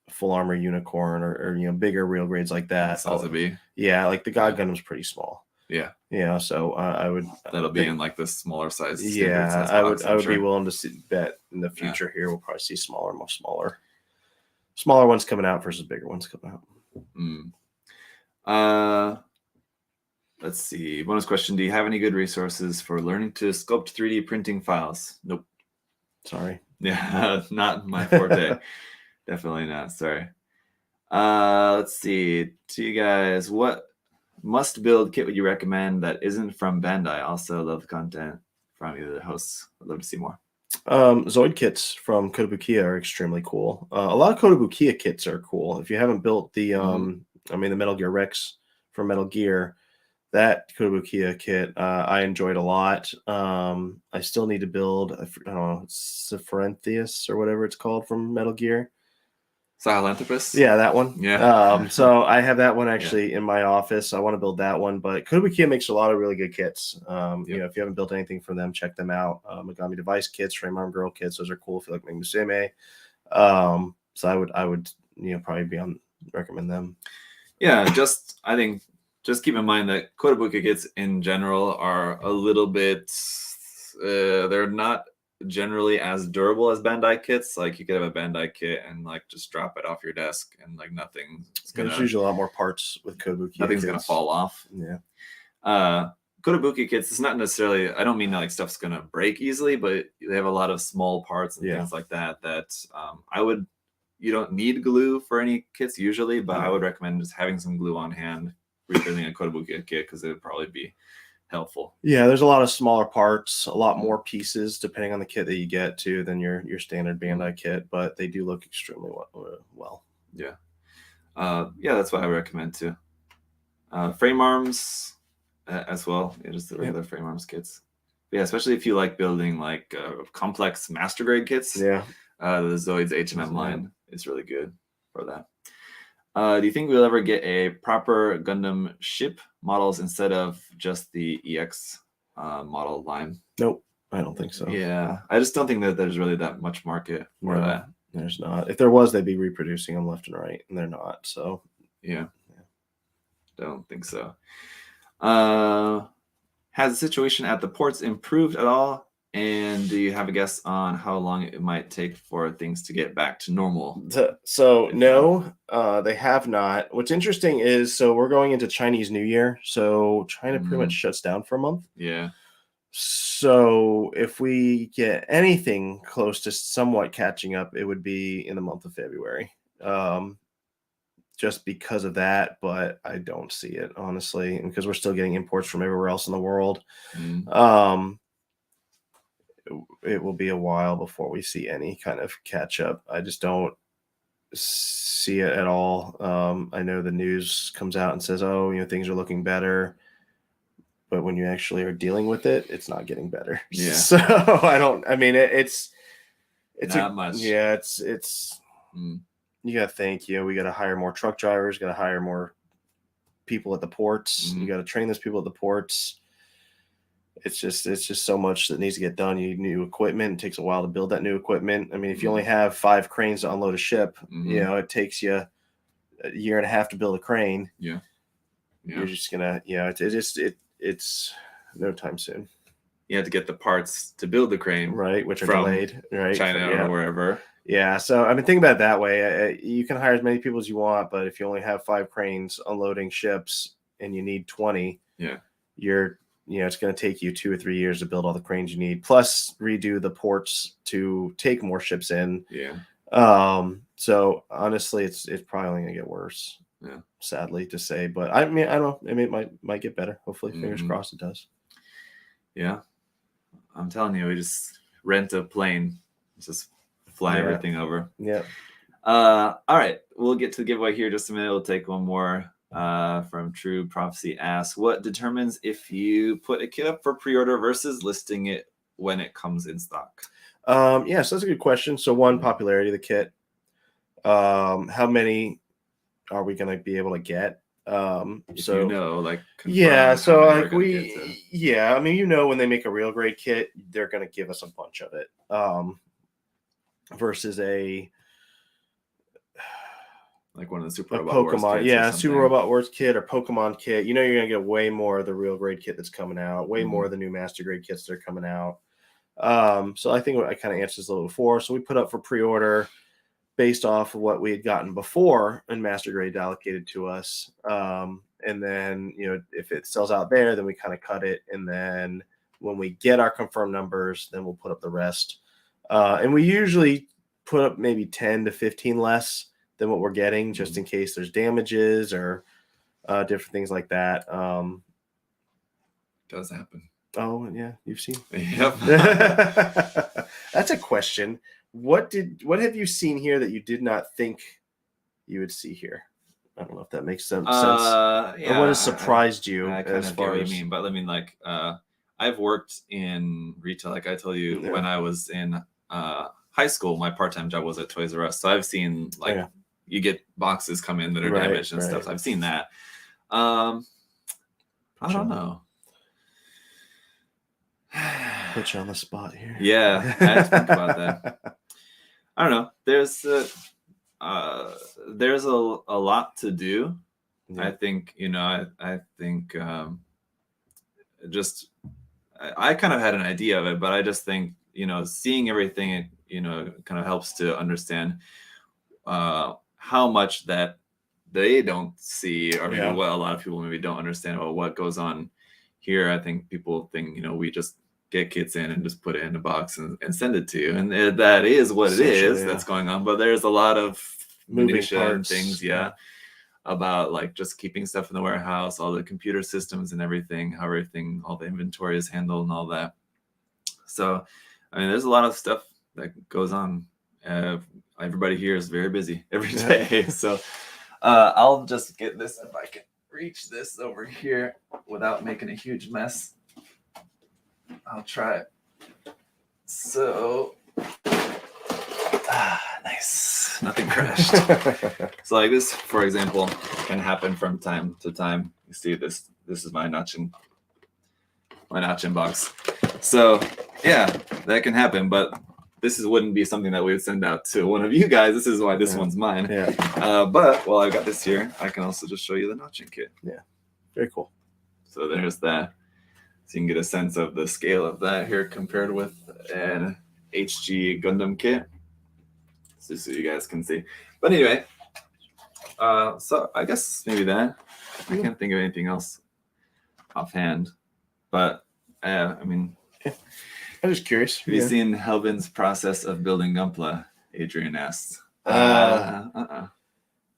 full armor unicorn or bigger real grades like that. Like the God Gundam's pretty small. Yeah. So I would. That'll be in like the smaller size. Yeah, I would be willing to bet in the future here we'll probably see smaller ones coming out versus bigger ones coming out. Let's see. Bonus question: do you have any good resources for learning to sculpt 3D printing files? Nope. Sorry. Yeah, not my forte. Definitely not. Sorry. Let's see. To you guys, what must-build kit would you recommend that isn't from Bandai? Also love the content from either of the hosts. I'd love to see more. Zoid kits from Kotobukiya are extremely cool. A lot of Kotobukiya kits are cool. If you haven't built the the Metal Gear Rex from Metal Gear, that Kotobukiya kit I enjoyed a lot. I still need to build, I don't know, Sephirotheus or whatever it's called from Metal Gear. Sahelanthropus? Yeah, that one. Yeah. So I have that one actually in my office. I want to build that one, but Kotobukiya makes a lot of really good kits. If you haven't built anything from them, check them out. Megami Device kits, Frame Arm Girl kits, those are cool if you like Megumi Musume. So I would probably recommend them. Yeah, I think just keep in mind that Kotobukiya kits in general are a little bit they're not generally as durable as Bandai kits. Like you could have a Bandai kit and like just drop it off your desk and like nothing's gonna. There's usually a lot more parts with Kotobukiya. Nothing's gonna fall off. Yeah. Kotobukiya kits, it's not necessarily, I don't mean like stuff's gonna break easily, but they have a lot of small parts and things like that you don't need glue for any kits usually, but I would recommend just having some glue on hand refilling a Kotobukiya kit because it would probably be helpful. Yeah, there's a lot of smaller parts, a lot more pieces depending on the kit that you get too than your standard Bandai kit, but they do look extremely well. Yeah. That's what I would recommend too. Frame arms as well. Just the regular frame arms kits. But yeah, especially if you like building like complex master grade kits. Yeah. The Zoids H&M line is really good for that. Do you think we'll ever get a proper Gundam ship models instead of just the EX model line? Nope, I don't think so. Yeah, I just don't think that there's really that much market for that. There's not. If there was, they'd be reproducing them left and right, and they're not. So yeah. Don't think so. Has the situation at the ports improved at all? And do you have a guess on how long it might take for things to get back to normal? So no, they have not. What's interesting is, so we're going into Chinese New Year. So China pretty much shuts down for a month. Yeah. So if we get anything close to somewhat catching up, it would be in the month of February. Just because of that, but I don't see it, honestly, because we're still getting imports from everywhere else in the world. It will be a while before we see any kind of catch up. I just don't see it at all. I know the news comes out and says, oh, things are looking better, but when you actually are dealing with it, it's not getting better. Yeah. So it's not much. Yeah, it's you gotta think, we gotta hire more truck drivers, gotta hire more people at the ports, you gotta train those people at the ports. It's just so much that needs to get done. You need new equipment. It takes a while to build that new equipment. I mean, if you only have 5 cranes to unload a ship, it takes you a year and a half to build a crane. Yeah. You're just gonna, it's no time soon. You have to get the parts to build the crane, right? Which are delayed, right? China or wherever. Yeah. So I mean, think about it that way. You can hire as many people as you want, but if you only have 5 cranes unloading ships and you need 20, it's going to take you 2 or 3 years to build all the cranes you need, plus redo the ports to take more ships in. Yeah. So honestly, it's probably only going to get worse. Yeah. Sadly to say, but I mean, I don't know. I mean, it might get better. Hopefully, fingers crossed it does. Yeah. I'm telling you, we just rent a plane, just fly everything over. Yeah. All right. We'll get to the giveaway here in just a minute. We'll take one more. From True Prophecy asks, what determines if you put a kit up for pre-order versus listing it when it comes in stock? So that's a good question. So one, popularity of the kit. How many are we going to be able to get? So like so like I mean, when they make a real grade kit, they're going to give us a bunch of it. Versus like one of the Super Robot Pokemon, Wars kits Super Robot Wars kit or Pokemon kit. You're gonna get way more of the real grade kit that's coming out, way more of the new master grade kits that are coming out. So I think I kind of answered this a little before. So we put up for pre-order based off of what we had gotten before and master grade allocated to us. And then if it sells out there, then we kind of cut it. And then when we get our confirmed numbers, then we'll put up the rest. And we usually put up maybe 10 to 15 less than what we're getting, just in case there's damages or different things like that. Does happen. Oh yeah, you've seen. Yep. That's a question. What have you seen here that you did not think you would see here? I don't know if that makes sense. Or what has surprised you? I kind of get what you mean, but I mean, like, I've worked in retail, like I told you, when I was in high school. My part-time job was at Toys R Us, so I've seen you get boxes come in that are damaged and stuff. So I've seen that. I don't know. Put you on the spot here. Yeah, I had to think about that. I don't know. There's a lot to do. Yeah. I think I think I kind of had an idea of it, but I just think seeing everything, kind of helps to understand how much that they don't see, or maybe what a lot of people maybe don't understand about what goes on here. I think people think, we just get kits in and just put it in a box and send it to you. And that is what it is that's going on. But there's a lot of moving parts, things, about like just keeping stuff in the warehouse, all the computer systems and everything, how everything, all the inventory is handled and all that. So, I mean, there's a lot of stuff that goes on. Everybody here is very busy every day. So I'll just get this, if I can reach this over here without making a huge mess. I'll try it. So, nice. Nothing crashed. So like this, for example, can happen from time to time. You see this is my Nachin box. So yeah, that can happen, but this wouldn't be something that we would send out to one of you guys. This is why this one's mine. But while I got this here, I can also just show you the notching kit. Yeah, very cool. So there's that. So you can get a sense of the scale of that here compared with an HG Gundam kit. Just so you guys can see. But anyway, so I guess maybe that. I can't think of anything else offhand. But I mean, I'm just curious. Have you seen Helvin's process of building Gunpla? Adrian asks.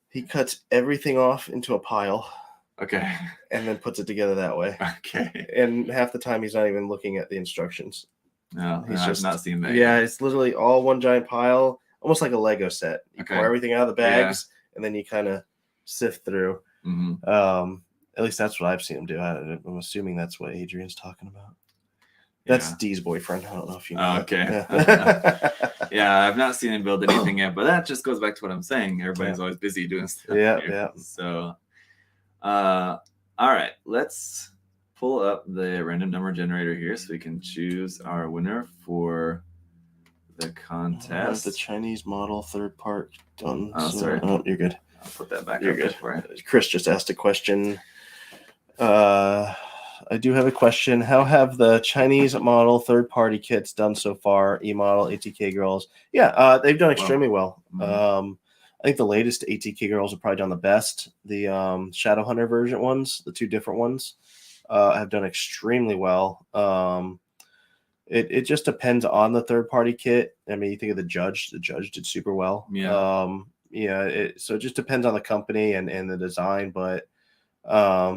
He cuts everything off into a pile. Okay. And then puts it together that way. Okay. And half the time he's not even looking at the instructions. No, I've not seen that. Yeah, it's literally all one giant pile, almost like a Lego set. You pour everything out of the bags, and then you kind of sift through. Mm-hmm. At least that's what I've seen him do. I'm assuming that's what Adrian's talking about. That's Dee's boyfriend. I don't know if you know. Okay. Yeah, I've not seen him build anything yet, but that just goes back to what I'm saying. Everybody's always busy doing stuff. Yeah. So, all right, let's pull up the random number generator here so we can choose our winner for the contest. The Chinese model third part done. Oh, sorry. Oh, you're good. I'll put that back. You're good. Chris just asked a question. I do have a question. How have the Chinese model third-party kits done so far? E-model, ATK girls. Yeah, they've done extremely well. Mm-hmm. I think the latest ATK girls have probably done the best. The Shadowhunter version ones, the two different ones, have done extremely well. It just depends on the third-party kit. I mean, you think of the Judge. The Judge did super well. Yeah. So it just depends on the company and the design. But I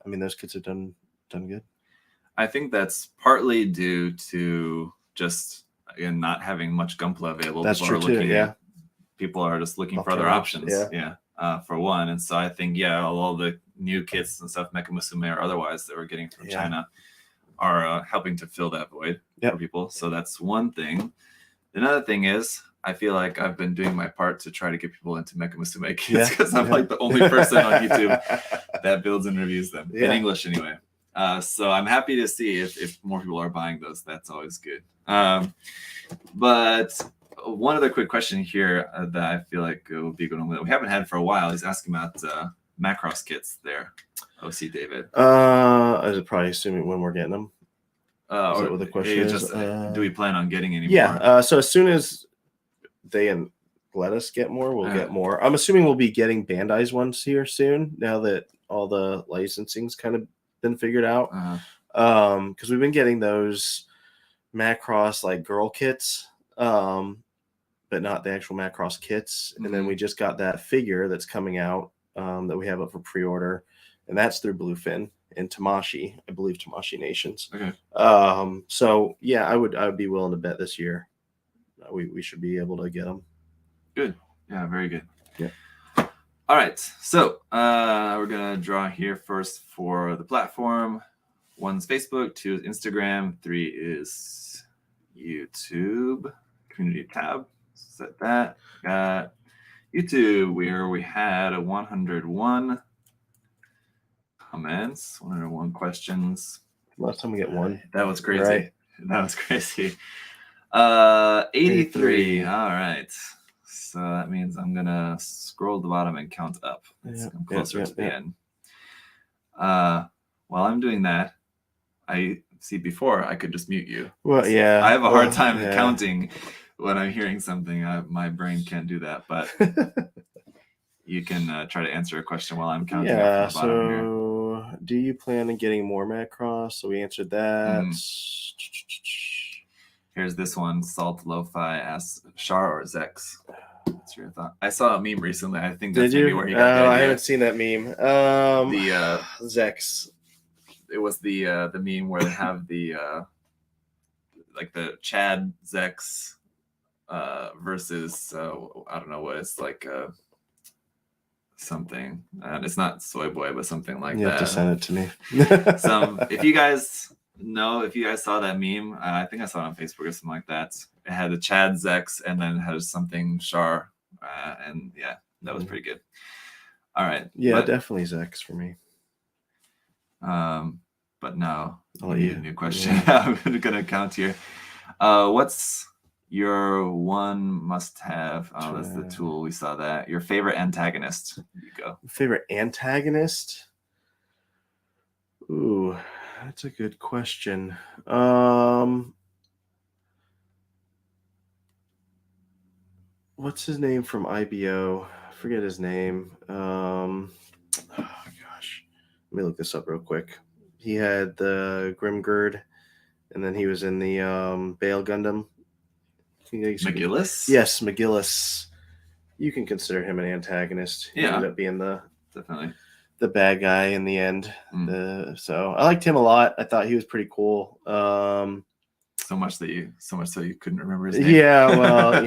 mean, those kits have done good. I think that's partly due to just, again, not having much Gunpla available. That's true too. People are just looking for other options. For one. And so I think, all the new kits and stuff, Mecha Musume or otherwise, that we're getting from China are helping to fill that void for people. So that's one thing. Another thing is, I feel like I've been doing my part to try to get people into Mecha Musume kits because I'm like the only person on YouTube that builds and reviews them in English anyway. So I'm happy to see if more people are buying those. That's always good. But one other quick question here that I feel like will be a good one that we haven't had for a while. He's asking about Macross kits there. OC David. I was probably assuming when we're getting them. Is that what the question is? Do we plan on getting any more? Yeah. So as soon as they let us get more, we'll get more. I'm assuming we'll be getting Bandai's ones here soon. Now that all the licensing's kind of been figured out, because we've been getting those Macross like girl kits, but not the actual Macross kits. And then we just got that figure that's coming out that we have up for pre-order, and that's through Bluefin and Tamashi, I believe Tamashi Nations. Okay. So yeah, I would be willing to bet this year we should be able to get them. Good. Yeah, very good. Yeah. All right, so we're gonna draw here first for the platform. 1's Facebook, 2 is Instagram, 3 is YouTube community tab. Set that. Got YouTube where we had 101 comments, 101 questions. Last time we get one. That was crazy. Right. That was crazy. 83. All right. So that means I'm going to scroll to the bottom and count up. I'm closer to the end. While I'm doing that, I See, before I could just mute you. Well, yeah. I have a hard time yeah. counting when I'm hearing something. My brain can't do that, but you can try to answer a question while I'm counting Yeah, up from the bottom here. so do you plan on getting more Macross? So we answered that. Here's this one. Salt Lo-Fi asks, Char or Zex? What's your thought? I saw a meme recently. I think that's maybe where he got the idea. I haven't seen that meme. The Zex. It was the meme where they have the like the Chad Zex versus I don't know what it's like something, and it's not Soy Boy, but something like that. You have to send it to me. If you guys saw that meme, I think I saw it on Facebook or something like that. It had the Chad Zex and then it had something Char, and yeah, that was pretty good. All right. Yeah, definitely Zex for me. But now I'll let you. A new question. Yeah. I'm gonna count here. What's your one must-have? Oh, that's the tool. We saw that. Your favorite antagonist. You go. Favorite antagonist? Ooh, that's a good question. What's his name from IBO? I forget his name. Oh gosh, let me look this up real quick. He had the Grimgird, and then he was in the Bale Gundam. McGillis? Yes, McGillis. You can consider him an antagonist. He ended up being definitely the bad guy in the end. So I liked him a lot. I thought he was pretty cool. So much so you couldn't remember his name. Yeah, well,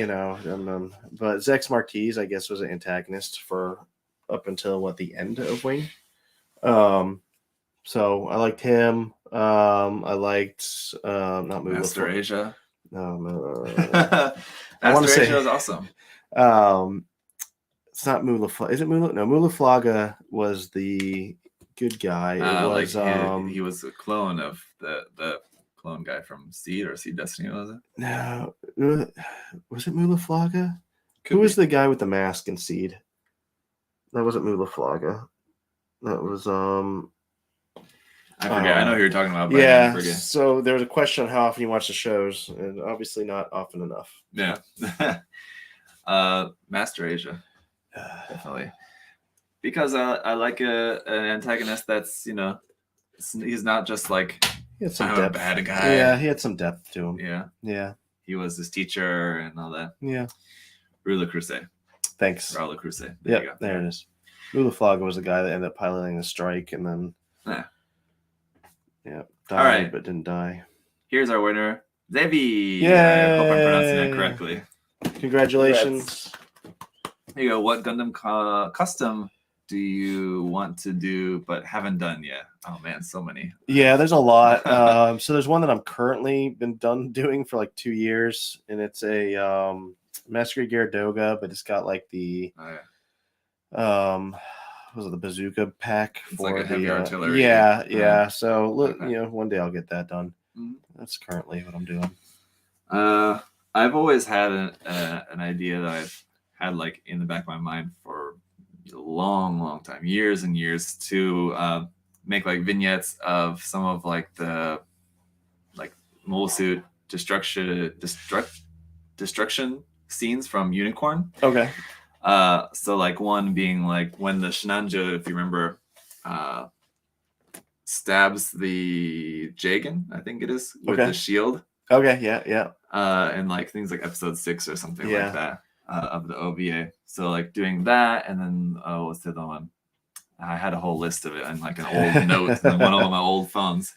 but Zex Marquez, I guess, was an antagonist for up until the end of Wing. So I liked him. I liked not Master Asia. No, I want to say Asia was awesome. It's not Mulaflaga. Is it Mula? No, Mulaflaga was the good guy. It was he was a clone of the clone guy from Seed or Seed Destiny, was it? No, was it Mulaflaga? Who was the guy with the mask in Seed? That wasn't Mulaflaga. That was I forget. I know who you're talking about. But yeah. I forget. So there was a question on how often you watch the shows, and obviously not often enough. Yeah. Master Asia, definitely, because I like an antagonist that's he's not just like he had some depth. A bad guy. Yeah, he had some depth to him. Yeah. Yeah. He was his teacher and all that. Yeah. Rula Crusade. Thanks. Rula Crusade. There it is. Mulaflaga was the guy that ended up piloting the strike and then died but didn't die. Here's our winner, Zevi. Yay! I hope I'm pronouncing that correctly. Congratulations. There you go. What Gundam custom do you want to do but haven't done yet? Oh man, so many. Yeah, there's a lot. So there's one that I'm currently been done doing for like 2 years, and it's a Maschinen Krieger Doga, but it's got like the was it the bazooka pack it's for like a heavy artillery? Yeah. So look, one day I'll get that done. That's currently what I'm doing. I've always had an idea that I've had like in the back of my mind for a long time, years and years, to make like vignettes of some of like the mobile suit destruction scenes from Unicorn. Okay. So like one being like when the Shinanjo, if you remember, stabs the Jagan, I think it is, with the shield. Okay, yeah. And like things like episode 6 or something like that of the OVA. So like doing that, and then what's the other one? I had a whole list of it and like an old note on one of my old phones.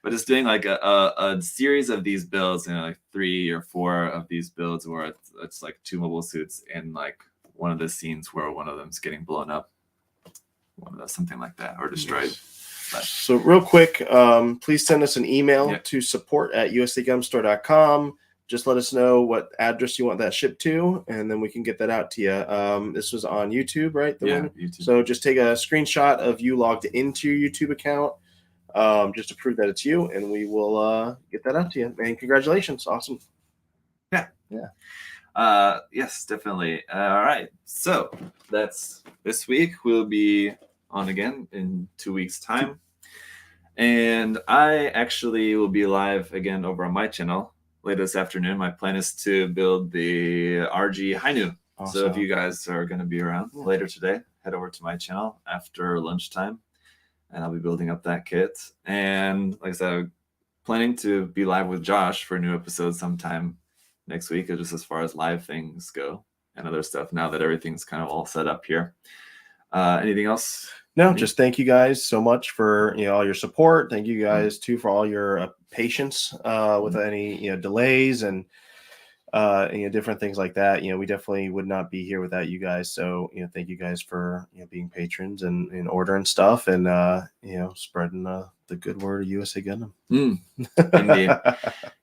But it's doing like a series of these builds, like 3 or 4 of these builds where it's like 2 mobile suits in like one of the scenes where one of them's getting blown up, something like that, or destroyed. So real quick, please send us an email to support@usagumstore.com. Just let us know what address you want that shipped to, and then we can get that out to you. This was on YouTube, right? YouTube. So just take a screenshot of you logged into your YouTube account, just to prove that it's you, and we will get that out to you. And congratulations. Awesome. Yeah. Yes, definitely. All right. So that's this week. We'll be on again in 2 weeks' time. And I actually will be live again over on my channel later this afternoon. My plan is to build the RG Hainu. So if Awesome. you guys are going to be around later today, head over to my channel after lunchtime, and I'll be building up that kit. And like I said, I'm planning to be live with Josh for a new episode sometime next week, just as far as live things go and other stuff, now that everything's kind of all set up here. Anything else? No, just thank you guys so much for all your support. Thank you guys too for all your patience with any delays and different things like that. We definitely would not be here without you guys. So thank you guys for being patrons and ordering stuff and spreading the good word of USA Gundam. Indeed.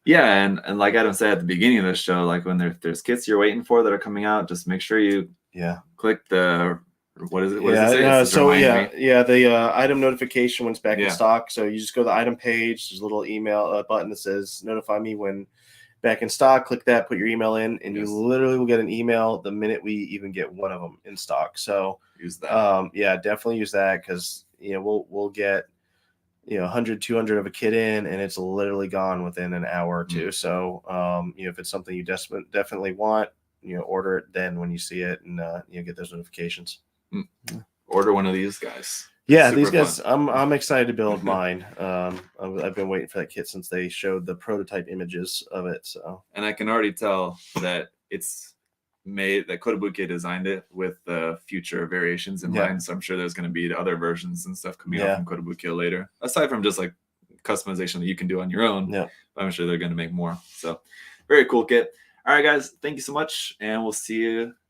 Yeah, and like Adam said at the beginning of the show, like when there's kits you're waiting for that are coming out, just make sure you click the what is it? What does it say? The item notification when it's back in stock. So you just go to the item page. There's a little email button that says notify me when back in stock. Click that, put your email in, and you literally will get an email the minute we even get one of them in stock. So use that. Definitely use that because we'll get 100, 200 of a kit in, and it's literally gone within an hour or two. So if it's something you definitely want, order it then when you see it, and get those notifications. Order one of these guys. Yeah, these guys. I'm excited to build mine. I've been waiting for that kit since they showed the prototype images of it. So, and I can already tell that it's made that Kotobukiya designed it with the future variations in mind. So I'm sure there's going to be other versions and stuff coming out from Kotobukiya later, aside from just like customization that you can do on your own. Yeah, I'm sure they're going to make more. So very cool kit. All right, guys, thank you so much, and we'll see you